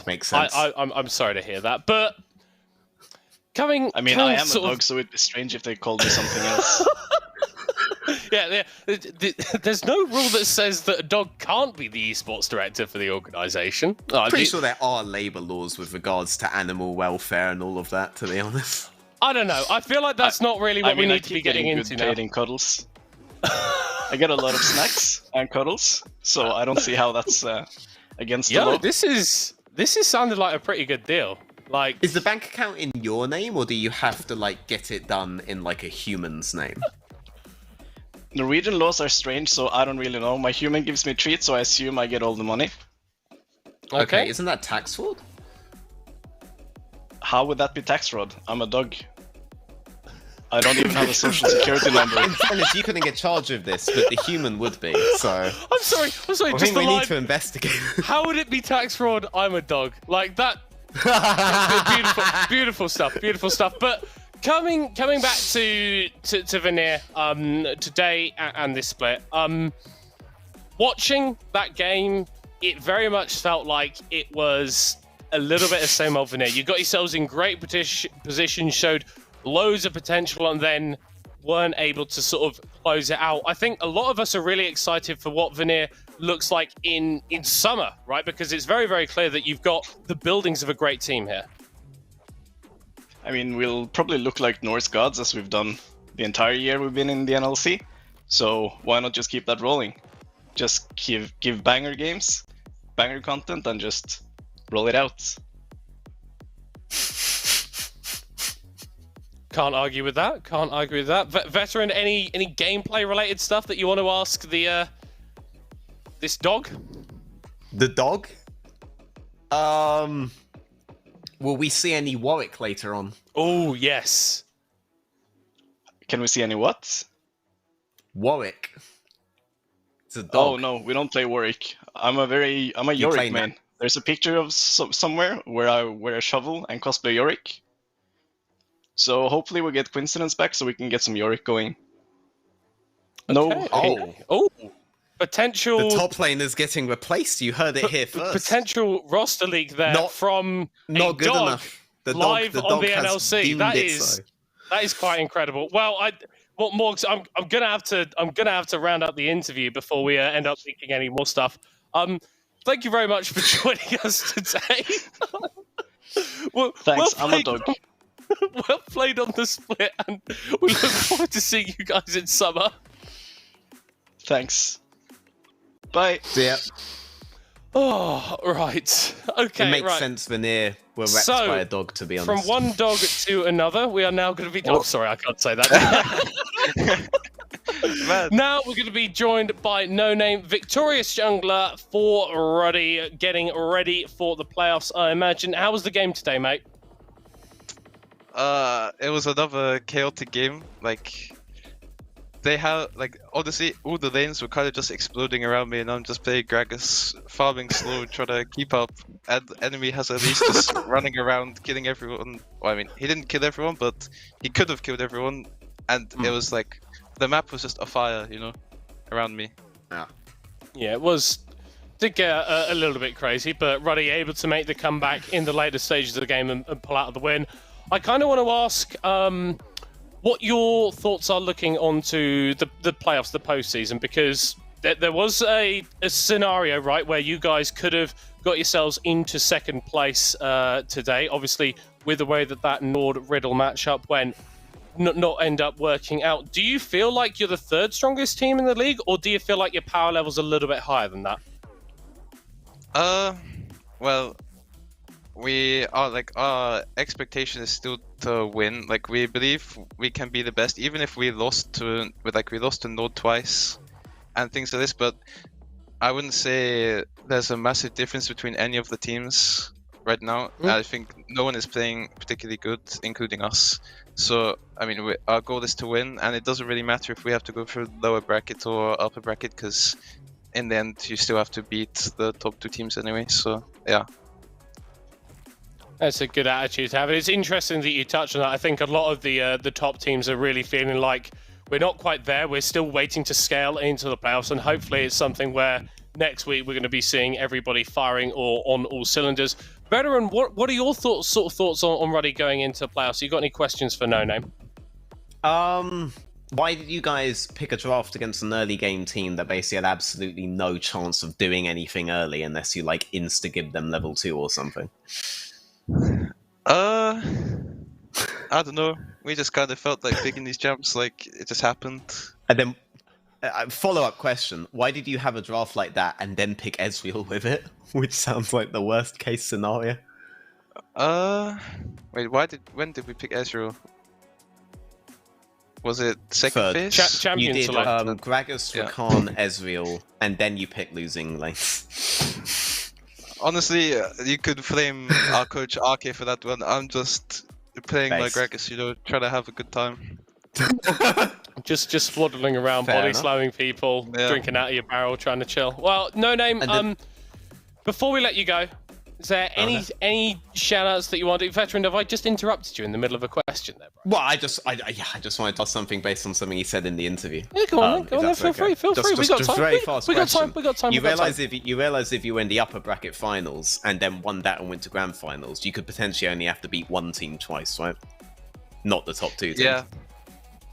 Makes sense. I'm sorry to hear that, but coming. I mean, I am a dog, so it'd be strange if they called me something else. Yeah. There's no rule that says that a dog can't be the esports director for the organisation. Pretty sure there are labour laws with regards to animal welfare and all of that, to be honest. I don't know. I feel like that's not really what we need to be getting into now. Good cuddles. I get a lot of snacks and cuddles, so I don't see how that's against the law. This is sounded like a pretty good deal. Like, is the bank account in your name, or do you have to like get it done in like a human's name? Norwegian laws are strange, so I don't really know. My human gives me treats, so I assume I get all the money. Okay, isn't that tax fraud? How would that be tax fraud? I'm a dog. I don't even have a social security number. In fairness, you couldn't get charged with this, but the human would be, so... I'm sorry. I think we need to investigate. How would it be tax fraud? I'm a dog. Like that... beautiful stuff. But coming back to Vanir today and this split, watching that game, it very much felt like it was a little bit of same old Vanir. You got yourselves in great position, showed loads of potential, and then weren't able to sort of close it out. I think a lot of us are really excited for what Vanir looks like in summer, right? Because it's very, very clear that you've got the buildings of a great team here. I mean, we'll probably look like Norse gods as we've done the entire year we've been in the NLC. So why not just keep that rolling? Just give banger games, banger content, and just roll it out. Can't argue with that. Veteran, any gameplay related stuff that you want to ask the this dog? The dog? Will we see any Warwick later on? Oh, yes. Can we see any what? Warwick. It's a dog. Oh no, we don't play Warwick. I'm a Yorick man. There's a picture of somewhere where I wear a shovel and cosplay Yorick. So hopefully we'll get Coincidence back so we can get some Yorick going. Okay. No. Oh. Potential. The top lane is getting replaced. You heard it here first. Potential roster leak there from not a good dog enough. Live on the NLC. That is quite incredible. Well, Morgs, I'm gonna have to round up the interview before we end up leaking any more stuff. Thank you very much for joining us today. Thanks. I'm a dog. Well played on the split, and we look forward to seeing you guys in summer. Bye. See ya. Oh, right. Okay, it makes right. sense Vanir were wrecked by a dog, to be honest. From one dog to another, we are now going to be... Oh, sorry, I can't say that. Now we're going to be joined by No Name, victorious jungler for Ruddy, getting ready for the playoffs, I imagine. How was the game today, mate? It was another chaotic game. Like, they have, like, honestly, all the lanes were kind of just exploding around me, and I'm just playing Gragas, farming slow, trying to keep up. And the enemy has at least just running around, killing everyone. Well, I mean, he didn't kill everyone, but he could have killed everyone. And it was like, the map was just afire, you know, around me. Yeah, it did get a little bit crazy, but Ruddy able to make the comeback in the later stages of the game and pull out the win. I kind of want to ask what your thoughts are looking onto the playoffs, the postseason, because there was a scenario, right, where you guys could have got yourselves into second place today. Obviously, with the way that Nord-Riddle matchup went, not end up working out. Do you feel like you're the third strongest team in the league, or do you feel like your power level's a little bit higher than that? Well, we are like our expectation is still to win. Like we believe we can be the best, even if we lost to Nord twice and things like this. But I wouldn't say there's a massive difference between any of the teams right now. I think no one is playing particularly good, including us. So I mean, our goal is to win, and it doesn't really matter if we have to go for lower bracket or upper bracket, because in the end you still have to beat the top 2 teams anyway. So yeah. That's a good attitude to have. It's interesting that you touched on that. I think a lot of the top teams are really feeling like we're not quite there. We're still waiting to scale into the playoffs, and hopefully it's something where next week we're going to be seeing everybody firing or on all cylinders. Veteran, what are your thoughts on Ruddy going into playoffs? You got any questions for No Name? Why did you guys pick a draft against an early game team that basically had absolutely no chance of doing anything early unless you like insta-give them level 2 or something? I don't know. We just kind of felt like picking these jumps, like it just happened. And then, follow-up question: why did you have a draft like that and then pick Ezreal with it? Which sounds like the worst-case scenario. Wait, when did we pick Ezreal? Was it second Third. phase? Champion You did select. Gragas, Yeah. Rakan, Ezreal, and then you picked losing lanes. Honestly, you could blame our coach RK for that one. I'm just playing my Nice. Gragas, trying to have a good time. Just waddling around, Fair body enough. slamming people, Yeah. drinking out of your barrel, trying to chill. Well, No Name, And then- before we let you go, is there any shout-outs that you want to do? Veteran, have I just interrupted you in the middle of a question there, bro? Well, I just wanted to ask something based on something he said in the interview. Yeah, go on, if feel that's free, okay. feel free. We got time. Very fast We got question. time. We got time. You we got realize time. if you were in the upper bracket finals and then won that and went to grand finals, you could potentially only have to beat one team twice, right? Not the top 2 teams.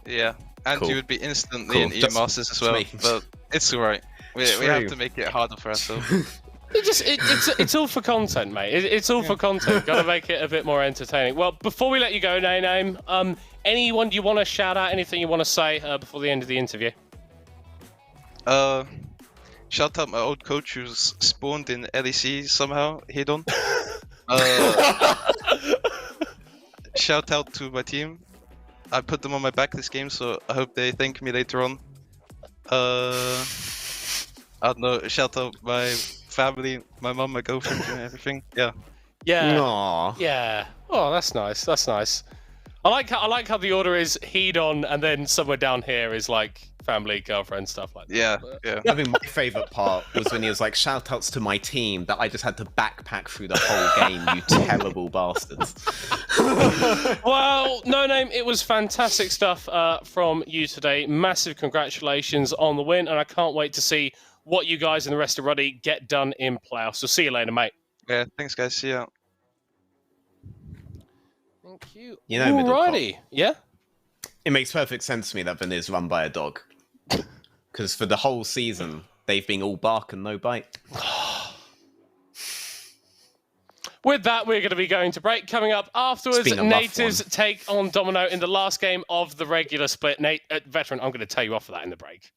Yeah. And Cool. you would be instantly Cool. in Just E-Masters as well, making- but it's alright. We have True. to make it harder for ourselves. It's all for content, mate. It's all for content. Got to make it a bit more entertaining. Well, before we let you go, No Name, anyone you want to shout out? Anything you want to say before the end of the interview? Shout out my old coach who's spawned in LEC somehow, Hedon. Shout out to my team. I put them on my back this game, so I hope they thank me later on. I don't know, shout out my family, my mum, my girlfriend, and everything. Yeah. Yeah. Aw. Yeah. Oh, that's nice. That's nice. I like how the order is Hedon, and then somewhere down here is like family, girlfriend, stuff like that. Yeah, yeah. I think my favourite part was when he was like, shout outs to my team that I just had to backpack through the whole game, you terrible bastards. Well, No Name, it was fantastic stuff from you today. Massive congratulations on the win, and I can't wait to see what you guys and the rest of Ruddy get done in playoffs. So see you later, mate. Yeah, thanks guys, see ya. Thank you. You know, Alrighty. Yeah? It makes perfect sense to me that Vanir's run by a dog. Because for the whole season, they've been all bark and no bite. With that, we're going to be going to break. Coming up afterwards, It's been a rough Nate's one. take on Domino in the last game of the regular split. Nate, Veteran, I'm going to tell you off for that in the break.